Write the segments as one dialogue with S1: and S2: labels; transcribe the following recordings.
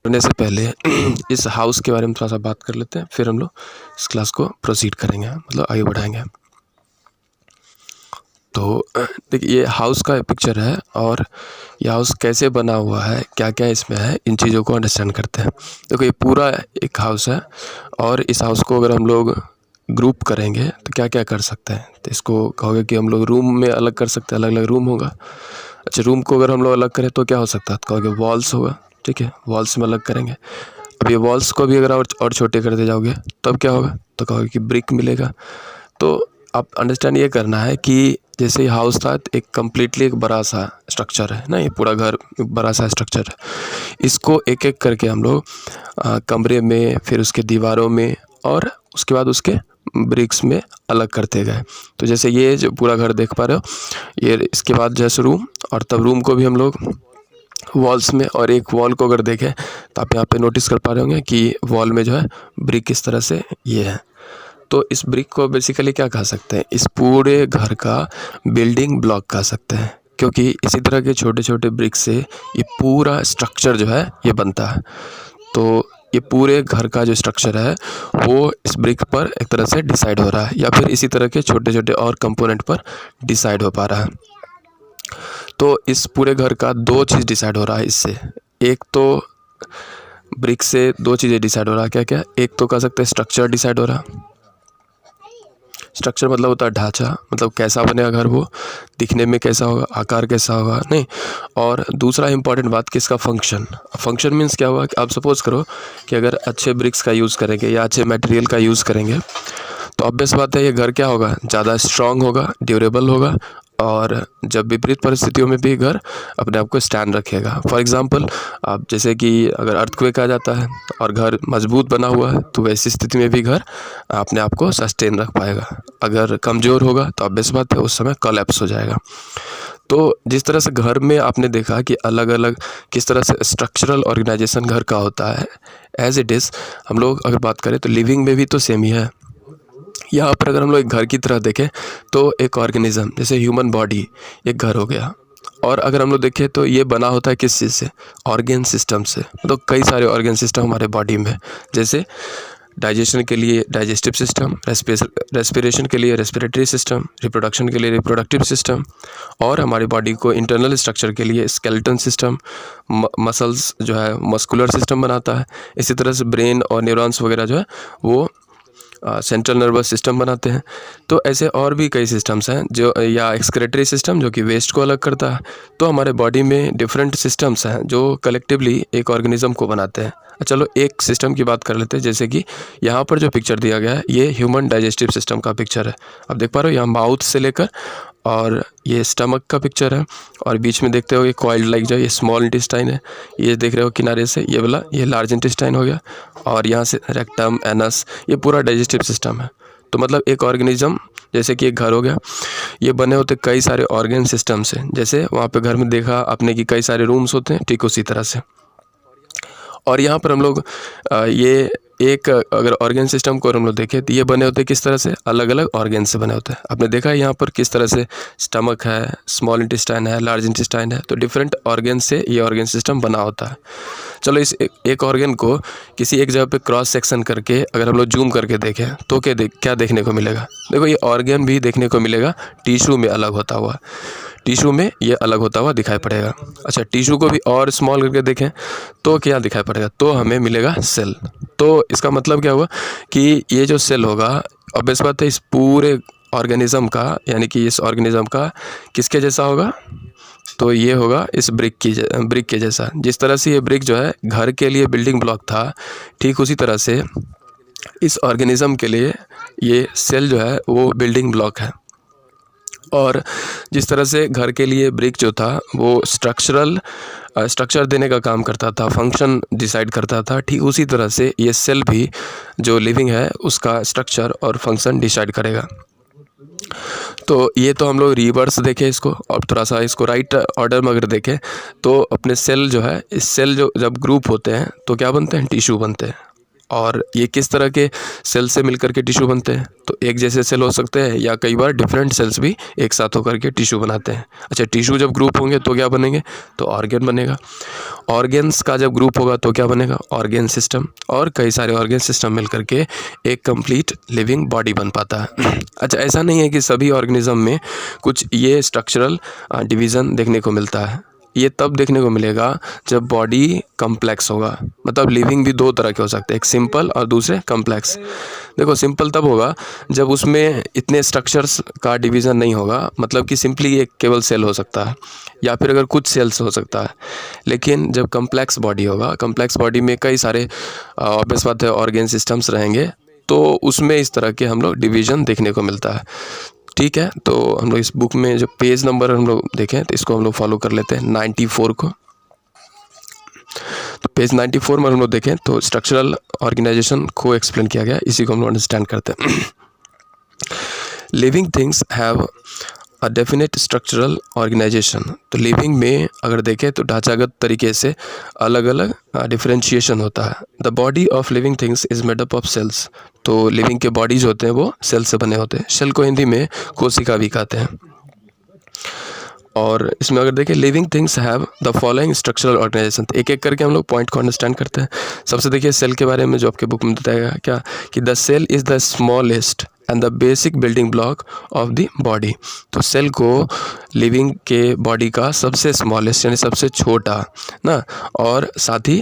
S1: करने से पहले इस हाउस के बारे में थोड़ा सा बात कर लेते हैं, फिर हम लोग इस क्लास को प्रोसीड करेंगे, मतलब आगे बढ़ाएंगे। तो देखिए ये हाउस का पिक्चर है और ये हाउस कैसे बना हुआ है, क्या क्या इसमें है, इन चीज़ों को अंडरस्टैंड करते हैं। देखो ये पूरा एक हाउस है और इस हाउस को अगर हम लोग ग्रुप करेंगे तो क्या क्या कर सकते हैं। तो इसको कहोगे कि हम लोग रूम में अलग कर सकते हैं, अलग अलग रूम होगा। अच्छा, रूम को अगर हम लोग अलग करें तो क्या हो सकता है, तो कहोगे वॉल्स होगा। ठीक है, वॉल्स में अलग करेंगे। अब ये वॉल्स को भी अगर और छोटे करते जाओगे तब क्या होगा, तो कहोगे कि ब्रिक मिलेगा। तो आप अंडरस्टैंड ये करना है कि जैसे ये हाउस था एक कम्प्लीटली एक बड़ा सा स्ट्रक्चर है ना, ये पूरा घर एक बड़ा सा स्ट्रक्चर है। इसको एक एक करके हम लोग कमरे में, फिर उसके दीवारों में और उसके बाद उसके ब्रिक्स में अलग करते गए। तो जैसे ये जो पूरा घर देख पा रहे हो, ये इसके बाद जैसे रूम, और तब रूम को भी हम लोग वॉल्स में, और एक वॉल को अगर देखें तो आप यहाँ पे नोटिस कर पा रहे होंगे कि वॉल में जो है ब्रिक किस तरह से ये है। तो इस ब्रिक को बेसिकली क्या कह सकते हैं, इस पूरे घर का बिल्डिंग ब्लॉक कह सकते हैं, क्योंकि इसी तरह के छोटे छोटे ब्रिक से ये पूरा स्ट्रक्चर जो है ये बनता है। तो ये पूरे घर का जो स्ट्रक्चर है वो इस ब्रिक पर एक तरह से डिसाइड हो रहा है, या फिर इसी तरह के छोटे छोटे और कंपोनेंट पर डिसाइड हो पा रहा है। तो इस पूरे घर का दो चीज़ डिसाइड हो रहा है इससे। एक तो ब्रिक से दो चीज़ें डिसाइड हो रहा है, क्या क्या, एक तो कह सकते हैं स्ट्रक्चर डिसाइड हो रहा है। स्ट्रक्चर मतलब होता है ढांचा, मतलब कैसा बनेगा घर, वो दिखने में कैसा होगा, आकार कैसा होगा, नहीं। और दूसरा इंपॉर्टेंट बात कि इसका फंक्शन। फंक्शन मीन्स क्या हुआ कि आप सपोज़ करो कि अगर अच्छे ब्रिक्स का यूज़ करेंगे या अच्छे मटेरियल का यूज़ करेंगे तो ऑब्वियस बात है ये घर क्या होगा, ज़्यादा स्ट्रांग होगा, ड्यूरेबल होगा, और जब विपरीत परिस्थितियों में भी घर अपने आप को स्टैंड रखेगा। फॉर एग्जांपल, आप जैसे कि अगर अर्थक्वेक आ जाता है और घर मजबूत बना हुआ है तो वैसी स्थिति में भी घर अपने आप को सस्टेन रख पाएगा। अगर कमज़ोर होगा तो ऑब्वियस बात है उस समय कोलैप्स हो जाएगा। तो जिस तरह से घर में आपने देखा कि अलग अलग किस तरह से स्ट्रक्चरल ऑर्गेनाइजेशन घर का होता है, एज इट इज़ हम लोग अगर बात करें तो लिविंग में भी तो सेम ही है। यहाँ पर अगर हम लोग एक घर की तरह देखें तो एक ऑर्गेनिज्म जैसे ह्यूमन बॉडी एक घर हो गया, और अगर हम लोग देखें तो ये बना होता है किस चीज़ से, ऑर्गेन सिस्टम से। तो कई सारे ऑर्गेन सिस्टम हमारे बॉडी में, जैसे डाइजेशन के लिए डाइजेस्टिव सिस्टम, रेस्पिरेशन के लिए रेस्पिरेटरी सिस्टम, रिप्रोडक्शन के लिए रिप्रोडक्टिव सिस्टम, और हमारी बॉडी को इंटरनल स्ट्रक्चर के लिए स्केलेटन सिस्टम, मसल्स जो है मस्कुलर सिस्टम बनाता है। इसी तरह से ब्रेन और न्यूरॉन्स वगैरह जो है वो सेंट्रल नर्वस सिस्टम बनाते हैं। तो ऐसे और भी कई सिस्टम्स हैं जो, या एक्सक्रेटरी सिस्टम जो कि वेस्ट को अलग करता है। तो हमारे बॉडी में डिफरेंट सिस्टम्स हैं जो कलेक्टिवली एक ऑर्गेनिज्म को बनाते हैं। चलो एक सिस्टम की बात कर लेते हैं, जैसे कि यहाँ पर जो पिक्चर दिया गया है ये ह्यूमन डाइजेस्टिव सिस्टम का पिक्चर है। आप देख पा रहे हो यहाँ माउथ से लेकर, और ये स्टमक का पिक्चर है, और बीच में देखते हो ये कॉइल्ड लाइक जो ये स्मॉल इंटेस्टाइन है, ये देख रहे हो किनारे से ये वाला ये लार्ज इंटेस्टाइन हो गया, और यहाँ से रेक्टम, एनस, ये पूरा डाइजेस्टिव सिस्टम है। तो मतलब एक ऑर्गेनिज्म जैसे कि एक घर हो गया, ये बने होते कई सारे ऑर्गेन सिस्टम से। जैसे वहाँ पे घर में देखा आपने कि कई सारे रूम्स होते हैं, ठीक उसी तरह से। और यहाँ पर हम लोग ये एक अगर ऑर्गेन सिस्टम को हम लोग देखें तो ये बने होते हैं किस तरह से, अलग अलग ऑर्गेन से बने होते हैं। आपने देखा है यहाँ पर किस तरह से स्टमक है, स्मॉल इंटेस्टाइन है, लार्ज इंटेस्टाइन है, तो डिफरेंट ऑर्गेन से ये ऑर्गेन सिस्टम बना होता है। चलो इस एक ऑर्गेन को किसी एक जगह पे क्रॉस सेक्शन करके अगर हम लोग जूम करके देखें तो क्या देखने को मिलेगा। देखो ये ऑर्गेन भी देखने को मिलेगा टिश्यू में अलग होता हुआ, टिश्यू में ये अलग होता हुआ दिखाई पड़ेगा। अच्छा, टिश्यू को भी और स्मॉल करके देखें तो क्या दिखाई पड़ेगा, तो हमें मिलेगा सेल। तो इसका मतलब क्या हुआ कि ये जो सेल होगा, ऑब्वियस बात है इस पूरे ऑर्गेनिज्म का, यानी कि इस ऑर्गेनिज्म का किसके जैसा होगा, तो ये होगा इस ब्रिक के जैसा। जिस तरह से ये ब्रिक जो है घर के लिए बिल्डिंग ब्लॉक था, ठीक उसी तरह से इस ऑर्गेनिज्म के लिए ये सेल जो है वो बिल्डिंग ब्लॉक है। और जिस तरह से घर के लिए ब्रिक जो था वो स्ट्रक्चर देने का काम करता था, फंक्शन डिसाइड करता था, ठीक उसी तरह से ये सेल भी जो लिविंग है उसका स्ट्रक्चर और फंक्शन डिसाइड करेगा। तो ये तो हम लोग रिवर्स देखें इसको, और थोड़ा सा इसको राइट ऑर्डर में अगर देखें तो अपने सेल जो है, इस सेल जो जब ग्रुप होते हैं तो क्या बनते हैं, टिश्यू बनते हैं। और ये किस तरह के सेल से मिलकर के टिश्यू बनते हैं, तो एक जैसे सेल हो सकते हैं या कई बार डिफरेंट सेल्स भी एक साथ होकर के टिश्यू बनाते हैं। अच्छा, टिश्यू जब ग्रुप होंगे तो क्या बनेंगे, तो ऑर्गेन बनेगा। ऑर्गेन्स का जब ग्रुप होगा तो क्या बनेगा, ऑर्गेन सिस्टम। और कई सारे ऑर्गेन सिस्टम मिलकर के एक कंप्लीट लिविंग बॉडी बन पाता है। अच्छा, ऐसा नहीं है कि सभी ऑर्गेनिज्म में कुछ ये स्ट्रक्चरल डिवीज़न देखने को मिलता है। ये तब देखने को मिलेगा जब बॉडी कम्प्लेक्स होगा। मतलब लिविंग भी दो तरह के हो सकते हैं, एक सिंपल और दूसरे कम्प्लेक्स। देखो, सिंपल तब होगा जब उसमें इतने स्ट्रक्चर्स का डिवीज़न नहीं होगा, मतलब कि सिंपली एक केवल सेल हो सकता है या फिर अगर कुछ सेल्स हो सकता है। लेकिन जब कम्प्लेक्स बॉडी होगा, कम्प्लेक्स बॉडी में कई सारे ऑब्वियस बात है ऑर्गेन सिस्टम्स रहेंगे, तो उसमें इस तरह के हम लोग डिवीज़न देखने को मिलता है। ठीक है, तो हम लोग इस बुक में जो पेज नंबर हम लोग देखें तो इसको हम लोग फॉलो कर लेते हैं 94 को। तो पेज 94 में हम लोग देखें तो स्ट्रक्चरल ऑर्गेनाइजेशन को एक्सप्लेन किया गया, इसी को हम लोग अंडरस्टैंड करते हैं। Living things have a definite structural organisation. तो लिविंग में अगर देखें तो ढांचागत तरीके से अलग अलग डिफरेंशिएशन होता है। The body of living things is made up of cells. तो लिविंग के बॉडीज होते हैं वो सेल से बने होते हैं। सेल को हिंदी में कोशिका भी कहते हैं। और इसमें अगर देखें living things have the following structural organisation. एक एक करके हम लोग पॉइंट को अंडरस्टैंड करते हैं। सबसे देखिए सेल के बारे में जो आपके बुक में बताया गया क्या, कि the cell is the smallest and the basic building block of the body. तो सेल को लिविंग के बॉडी का सबसे स्मॉलेस्ट यानी सबसे छोटा ना, और साथ ही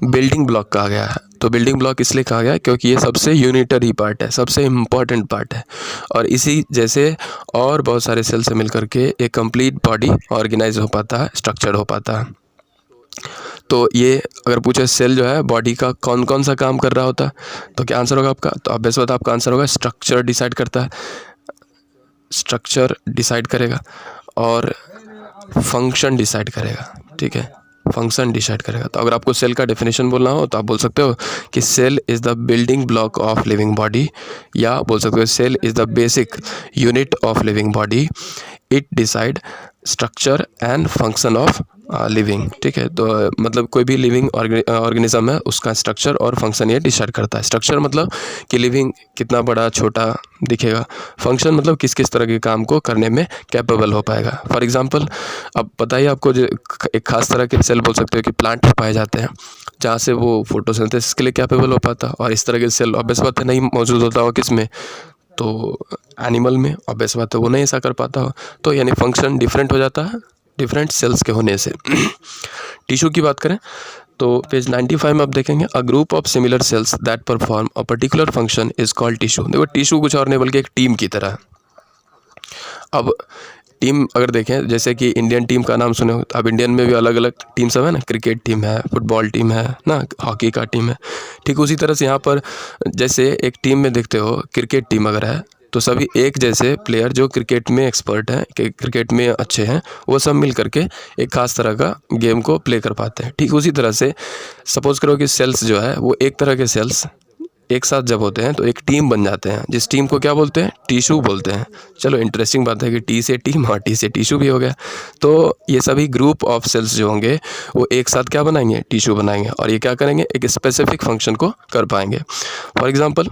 S1: बिल्डिंग ब्लॉक कहा गया है। तो बिल्डिंग ब्लॉक इसलिए कहा गया है क्योंकि ये सबसे यूनिटरी पार्ट है, सबसे इम्पॉर्टेंट पार्ट है, और इसी जैसे और बहुत सारे सेल से मिलकर के एक कंप्लीट बॉडी ऑर्गेनाइज हो पाता है, स्ट्रक्चर्ड हो पाता है। तो ये अगर पूछे सेल जो है बॉडी का कौन कौन सा काम कर रहा होता है, तो क्या आंसर होगा आपका, तो ऑब्वियस बात आपका आंसर होगा स्ट्रक्चर डिसाइड करता है, स्ट्रक्चर डिसाइड करेगा और फंक्शन डिसाइड करेगा। ठीक है, फंक्शन डिसाइड करेगा। तो अगर आपको सेल का डेफिनेशन बोलना हो तो आप बोल सकते हो कि cell is the building block of living body, या बोल सकते हो cell is the basic unit of living body, it decide structure and function of living. ठीक है, तो मतलब कोई भी लिविंग ऑर्गेनिज्म है उसका स्ट्रक्चर और फंक्शन ये डिसाइड करता है। स्ट्रक्चर मतलब कि लिविंग कितना बड़ा छोटा दिखेगा, फंक्शन मतलब किस किस तरह के काम को करने में कैपेबल हो पाएगा। फॉर एग्जांपल, अब पता ही आपको जो एक खास तरह के सेल बोल सकते हो कि प्लांट में पाए जाते हैं जहाँ से वो फोटोसिंथेसिस के लिए कैपेबल हो पाता, और इस तरह के सेल ऑब्वियस बात है नहीं मौजूद होता हो किस में, तो एनिमल में ऑब्वियस बात है वो नहीं ऐसा कर पाता हो। तो यानी फंक्शन डिफरेंट हो जाता है डिफरेंट सेल्स के होने से। टिश्यू की बात करें तो पेज 95 में आप देखेंगे अ group of similar sales that perform a particular function is called tissue. देखो टिश्यू कुछ और नहीं बल्कि एक टीम की तरह है। अब टीम अगर देखें जैसे कि इंडियन टीम का नाम सुने हो, तो अब इंडियन में भी अलग अलग टीम सब है ना, क्रिकेट टीम है, फुटबॉल टीम है ना, हॉकी का टीम है। ठीक उसी तरह से यहाँ पर जैसे एक टीम में देखते हो क्रिकेट टीम अगर है तो सभी एक जैसे प्लेयर जो क्रिकेट में एक्सपर्ट हैं, क्रिकेट में अच्छे हैं, वो सब मिल करके एक खास तरह का गेम को प्ले कर पाते हैं। ठीक उसी तरह से सपोज़ करो कि सेल्स जो है वो एक तरह के सेल्स एक साथ जब होते हैं तो एक टीम बन जाते हैं, जिस टीम को क्या बोलते हैं, टिश्यू बोलते हैं। चलो इंटरेस्टिंग बात है कि टी से टीम और टी से टिश्यू भी हो गया। तो ये सभी ग्रुप ऑफ सेल्स जो होंगे वो एक साथ क्या बनाएंगे, टिश्यू बनाएंगे, और ये क्या करेंगे, एक स्पेसिफिक फंक्शन को कर पाएंगे। फॉर एग्जांपल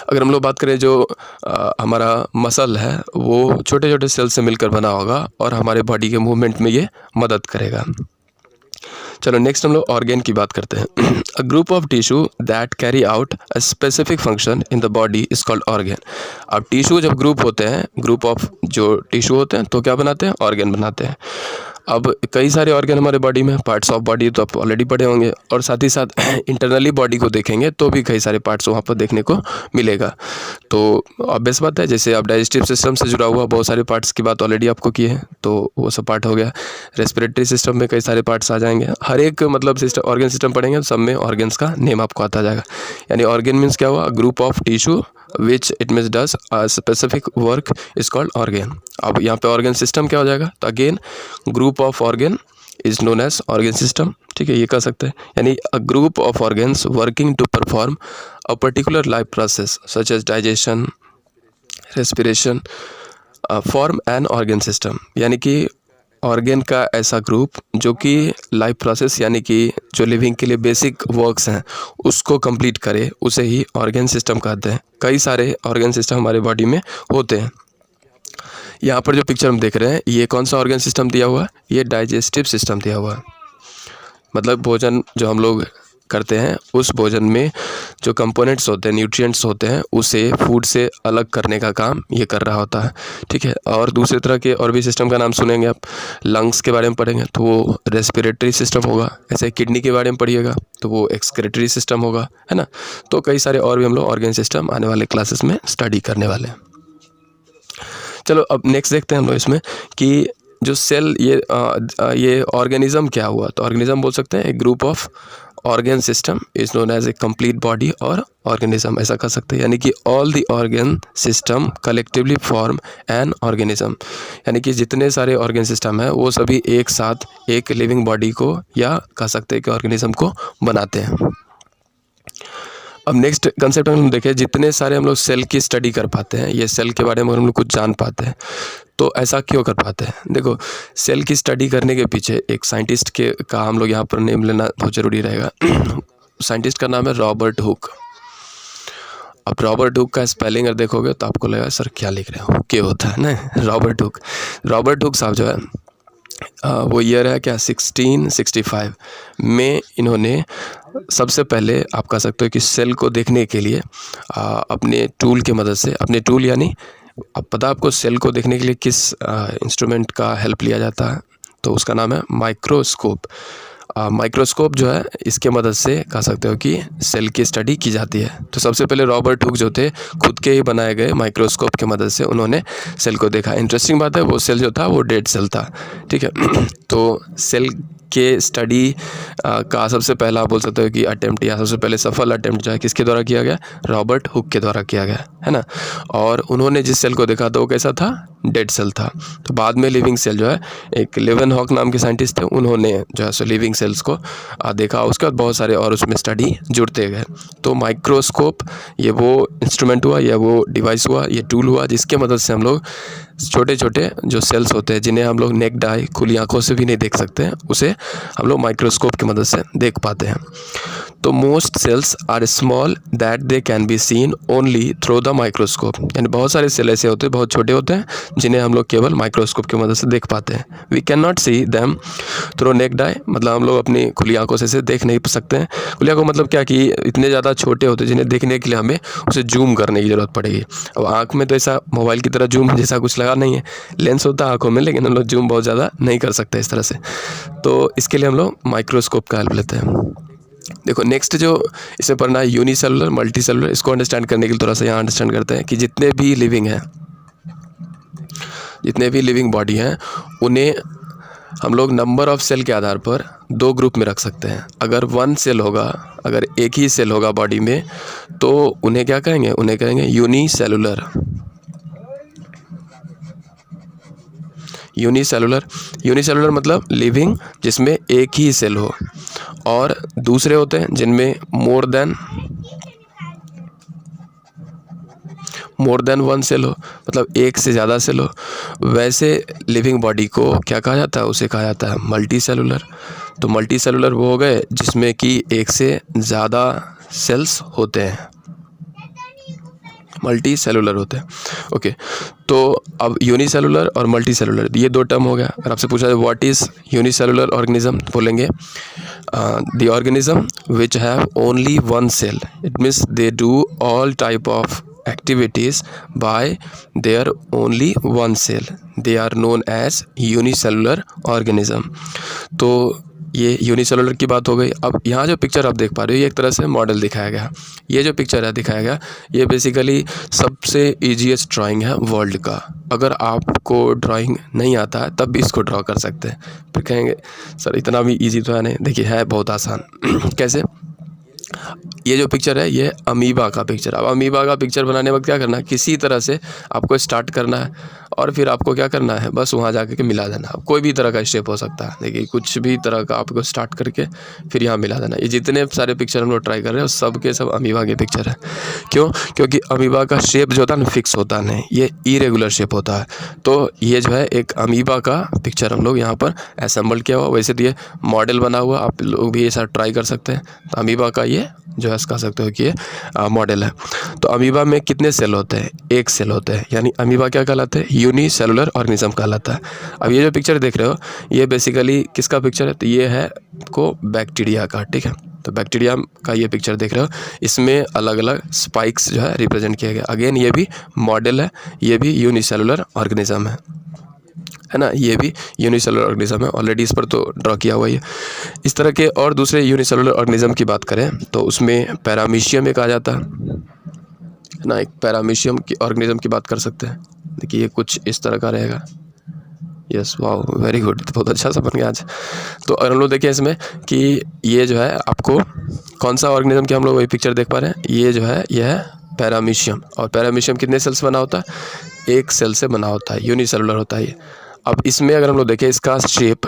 S1: अगर हम लोग बात करें जो हमारा मसल है वो छोटे छोटे सेल से मिलकर बना होगा और हमारे बॉडी के मूवमेंट में ये मदद करेगा। चलो नेक्स्ट हम लोग ऑर्गेन की बात करते हैं। अ group of tissue that carry out a specific function in the body is called organ. अब टिश्यू जब ग्रुप होते हैं, ग्रुप ऑफ जो टिश्यू होते हैं तो क्या बनाते हैं, ऑर्गेन बनाते हैं। अब कई सारे ऑर्गन हमारे बॉडी में, पार्ट्स ऑफ बॉडी तो आप ऑलरेडी पढ़े होंगे, और साथ ही साथ इंटरनली बॉडी को देखेंगे तो भी कई सारे पार्ट्स वहाँ पर देखने को मिलेगा। तो ऑब्वियस बात है जैसे आप डाइजेस्टिव सिस्टम से जुड़ा हुआ बहुत सारे पार्ट्स की बात ऑलरेडी आपको की है, तो वो सब पार्ट हो गया। रेस्पिरेटरी सिस्टम में कई सारे पार्ट्स आ जाएंगे। हर एक मतलब सिस्टम ऑर्गन सिस्टम पढ़ेंगे तो सब में ऑर्गन्स का नेम आपको आता जाएगा। यानी ऑर्गन मीन्स क्या हुआ, group of tissue which it means does a specific work is called organ. अब यहाँ पे ऑर्गन सिस्टम क्या हो जाएगा, तो again group of organ is known as organ system. ठीक है, ये कह सकते हैं। यानी a group of organs working to perform a particular life process such as digestion, respiration, form an organ system. यानी कि ऑर्गेन का ऐसा ग्रुप जो कि लाइफ प्रोसेस यानी कि जो लिविंग के लिए बेसिक वर्क्स हैं उसको कंप्लीट करे, उसे ही ऑर्गेन सिस्टम कहते हैं। कई सारे ऑर्गेन सिस्टम हमारे बॉडी में होते हैं। यहाँ पर जो पिक्चर हम देख रहे हैं ये कौन सा ऑर्गेन सिस्टम दिया हुआ है? ये डाइजेस्टिव सिस्टम दिया हुआ है। मतलब भोजन जो हम लोग करते हैं उस भोजन में जो कंपोनेंट्स होते हैं, न्यूट्रिएंट्स होते हैं, उसे फूड से अलग करने का काम ये कर रहा होता है। ठीक है। और दूसरे तरह के और भी सिस्टम का नाम सुनेंगे आप। लंग्स के बारे में पढ़ेंगे तो वो रेस्पिरेटरी सिस्टम होगा। ऐसे किडनी के बारे में पढ़िएगा तो वो एक्सक्रेटरी सिस्टम होगा, है ना। तो कई सारे और भी हम लोग ऑर्गेन सिस्टम आने वाले क्लासेस में स्टडी करने वाले हैं। चलो अब नेक्स्ट देखते हैं हम लोग इसमें कि जो सेल ये ऑर्गेनिज्म क्या हुआ। तो ऑर्गेनिज्म बोल सकते हैं एक group of organ system is known as a complete body और ऑर्गेनिज्म, ऐसा कर सकते हैं। यानी कि all the organ system collectively form an organism, यानी कि जितने सारे ऑर्गेन सिस्टम हैं वो सभी एक साथ एक लिविंग बॉडी को या कह सकते हैं कि ऑर्गेनिज्म को बनाते हैं। अब नेक्स्ट कंसेप्ट हम देखें, जितने सारे हम लोग सेल की स्टडी कर पाते हैं, ये सेल के बारे में हम लोग कुछ जान पाते हैं, तो ऐसा क्यों कर पाते हैं? देखो, सेल की स्टडी करने के पीछे एक साइंटिस्ट का हम लोग यहाँ पर नेम लेना बहुत ज़रूरी रहेगा। साइंटिस्ट का नाम है रॉबर्ट हुक। अब रॉबर्ट हुक का स्पेलिंग अगर देखोगे तो आपको लगेगा सर क्या लिख रहे हो, हुक होता है ना, रॉबर्ट हुक। रॉबर्ट हुक साहब जो है वो ईयर है क्या 1665 में इन्होंने सबसे पहले आप कह सकते हो कि सेल को देखने के लिए अपने टूल की मदद से, अपने टूल यानी अब पता आपको सेल को देखने के लिए किस इंस्ट्रूमेंट का हेल्प लिया जाता है, तो उसका नाम है माइक्रोस्कोप। माइक्रोस्कोप जो है इसके मदद से कह सकते हो कि सेल की स्टडी की जाती है। तो सबसे पहले रॉबर्ट हुक जो थे खुद के ही बनाए गए माइक्रोस्कोप की मदद से उन्होंने सेल को देखा। इंटरेस्टिंग बात है वो सेल जो था वो डेड सेल था। ठीक है। तो सेल के स्टडी का सबसे पहला बोल सकते हो कि अटेम्प्ट या सबसे पहले सफल अटेम्प्ट जो है किसके द्वारा किया गया? रॉबर्ट हुक के द्वारा किया गया, है ना। और उन्होंने जिस सेल को देखा तो वो कैसा था? डेड सेल था। तो बाद में लिविंग सेल जो है एक लेवेनहॉक नाम के साइंटिस्ट थे, उन्होंने जो है सो लिविंग सेल्स को देखा। उसके बाद बहुत सारे और उसमें स्टडी जुड़ते गए। तो माइक्रोस्कोप ये वो इंस्ट्रूमेंट हुआ या वो डिवाइस हुआ, ये टूल हुआ जिसके मदद से हम लोग छोटे छोटे जो सेल्स होते हैं जिन्हें हम लोग नेक्ड आई खुली आंखों से भी नहीं देख सकते हैं, उसे हम लोग माइक्रोस्कोप की मदद से देख पाते हैं। तो most cells are small that they can be seen only through the microscope, यानी बहुत सारे सेल ऐसे होते हैं बहुत छोटे होते हैं जिन्हें हम लोग केवल माइक्रोस्कोप की मदद से देख पाते हैं। We can not see them through naked eye, मतलब हम लोग अपनी खुली आंखों से देख नहीं सकते हैं। खुली आंखों मतलब क्या कि इतने ज़्यादा छोटे होते हैं जिन्हें देखने के लिए हमें उसे जूम करने की ज़रूरत पड़ेगी। अब आँख में तो ऐसा मोबाइल की तरह जूम जैसा कुछ लगा नहीं है, लेंस होता है आँखों में, लेकिन हम लोग जूम बहुत ज़्यादा नहीं कर सकते इस तरह से। तो इसके लिए हम लोग माइक्रोस्कोप का हेल्प लेते हैं। देखो नेक्स्ट जो इसमें पढ़ना है यूनिसेलुलर मल्टी सेलुलर, इसको अंडरस्टैंड करने के लिए थोड़ा सा यहाँ अंडरस्टैंड करते हैं कि जितने भी लिविंग बॉडी हैं उन्हें हम लोग नंबर ऑफ सेल के आधार पर दो ग्रुप में रख सकते हैं। अगर वन सेल होगा, अगर एक ही सेल होगा बॉडी में, तो उन्हें क्या कहेंगे? उन्हें कहेंगे यूनिसेलुलर। यूनिसेलुलर मतलब लिविंग जिसमें एक ही सेल हो, और दूसरे होते हैं जिनमें मोर देन वन सेल हो, मतलब एक से ज़्यादा सेल हो। वैसे लिविंग बॉडी को क्या कहा जाता है? उसे कहा जाता है मल्टी सेलुलर। तो मल्टी सेलुलर वो हो गए जिसमें कि एक से ज़्यादा सेल्स होते हैं, मल्टी सेलुलर होते हैं। ओके, तो अब यूनिसेलुलर और मल्टी सेलुलर ये दो टर्म हो गया। अगर आपसे पूछा जाए व्हाट इज़ यूनिसेलुलर ऑर्गेनिज्म, बोलेंगे the organism which have only one cell, it means they do all type of activities by their only one cell, they are known as unicellular organism। तो ये unicellular की बात हो गई। अब यहाँ जो पिक्चर आप देख पा रहे हो ये एक तरह से मॉडल दिखाया गया। ये जो पिक्चर है दिखाया गया ये बेसिकली सबसे ईजीएस्ट ड्राइंग है वर्ल्ड का। अगर आपको ड्राइंग नहीं आता है तब भी इसको ड्रॉ कर सकते हैं। फिर कहेंगे सर इतना भी ईजी तो है नहीं, देखिए है बहुत आसान। कैसे? ये जो पिक्चर है ये अमीबा का पिक्चर। अब अमीबा का पिक्चर बनाने वक्त क्या करना है, किसी तरह से आपको स्टार्ट करना है और फिर आपको क्या करना है, बस वहाँ जाकर के मिला देना। कोई भी तरह का स्टेप हो सकता है, देखिए कुछ भी तरह का आपको स्टार्ट करके फिर यहाँ मिला देना। ये जितने सारे पिक्चर हम लोग ट्राई कर रहे हैं सब के सब अमीबा के पिक्चर है। क्यों? क्योंकि अमीबा का शेप जो होता है ना फिक्स होता नहीं, ये इरेगुलर शेप होता है। तो ये जो है एक अमीबा का पिक्चर हम लोग यहाँ पर असेंबल किया हुआ। वैसे तो ये मॉडल बना हुआ, आप लोग भी ऐसा ट्राई कर सकते हैं। तो अमीबा का ये जो है कह सकते हो कि ये मॉडल है। तो अमीबा में कितने सेल होते हैं? एक सेल होते हैं, यानी अमीबा क्या कहलाते हैं? यूनिसेलुलर ऑर्गेनिज्म कहलाता है। अब ये जो पिक्चर देख रहे हो ये बेसिकली किसका पिक्चर है? तो ये है को बैक्टीरिया का, ठीक है। तो बैक्टीरिया का ये पिक्चर देख रहे हो, इसमें अलग अलग स्पाइक्स जो है रिप्रेजेंट किया गया। अगेन ये भी मॉडल है, ये भी यूनिसेलुलर ऑर्गेनिज्म है ना, ये भी यूनिसेलुलर ऑर्गेनिज्म है। ऑलरेडी इस पर तो ड्रॉ किया हुआ है। इस तरह के और दूसरे यूनिसेलुलर ऑर्गेनिज्म की बात करें तो उसमें पैरामीशियम एक आ जाता है ना, एक पैरामीशियम की ऑर्गेनिज्म की बात कर सकते हैं। देखिए ये कुछ इस तरह का रहेगा। यस, वाह, वेरी गुड, बहुत अच्छा सा बन गया आज। तो अगर हम लोग देखें इसमें कि ये जो है आपको कौन सा ऑर्गेनिज्म की हम लोग वही पिक्चर देख पा रहे हैं, ये जो है ये है पैरामीशियम। और पैरामीशियम कितने सेल से बना होता है? एक सेल से बना होता है, यूनिसेलुलर होता है ये। अब इसमें अगर हम लोग देखें इसका शेप,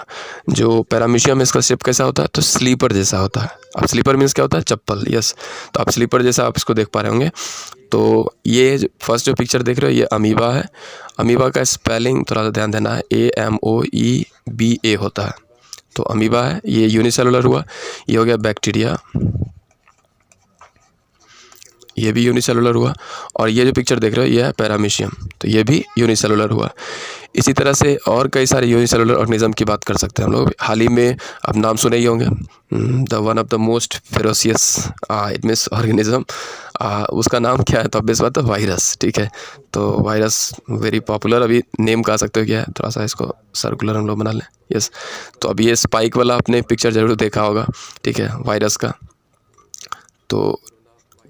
S1: जो पैरामीशियम है इसका शेप कैसा होता है? तो स्लीपर जैसा होता है। अब स्लीपर मीन्स क्या होता है? चप्पल। यस, तो आप स्लीपर जैसा आप इसको देख पा रहे होंगे। तो ये फर्स्ट जो पिक्चर देख रहे हो ये अमीबा है। अमीबा का स्पेलिंग थोड़ा सा ध्यान देना है, AMOEBA होता है। तो अमीबा है, ये यूनिसेलुलर हुआ। ये हो गया बैक्टीरिया, ये भी यूनिसेलुलर हुआ। और ये जो पिक्चर देख रहे हो ये है पैरामीशियम, तो ये भी यूनिसेलुलर हुआ। इसी तरह से और कई सारे यूनिसेलुलर ऑर्गेनिज्म की बात कर सकते हैं हम लोग। हाल ही में अब नाम सुने ही होंगे, the one of the most ferocious it means organism, उसका नाम क्या है? तो अब इस बात है वायरस, ठीक है। तो वायरस वेरी पॉपुलर, अभी नेम कह सकते हो क्या है, थोड़ा सा इसको सर्कुलर हम लोग बना लें। यस, तो अब ये स्पाइक वाला आपने पिक्चर जरूर देखा होगा, ठीक है, वायरस का। तो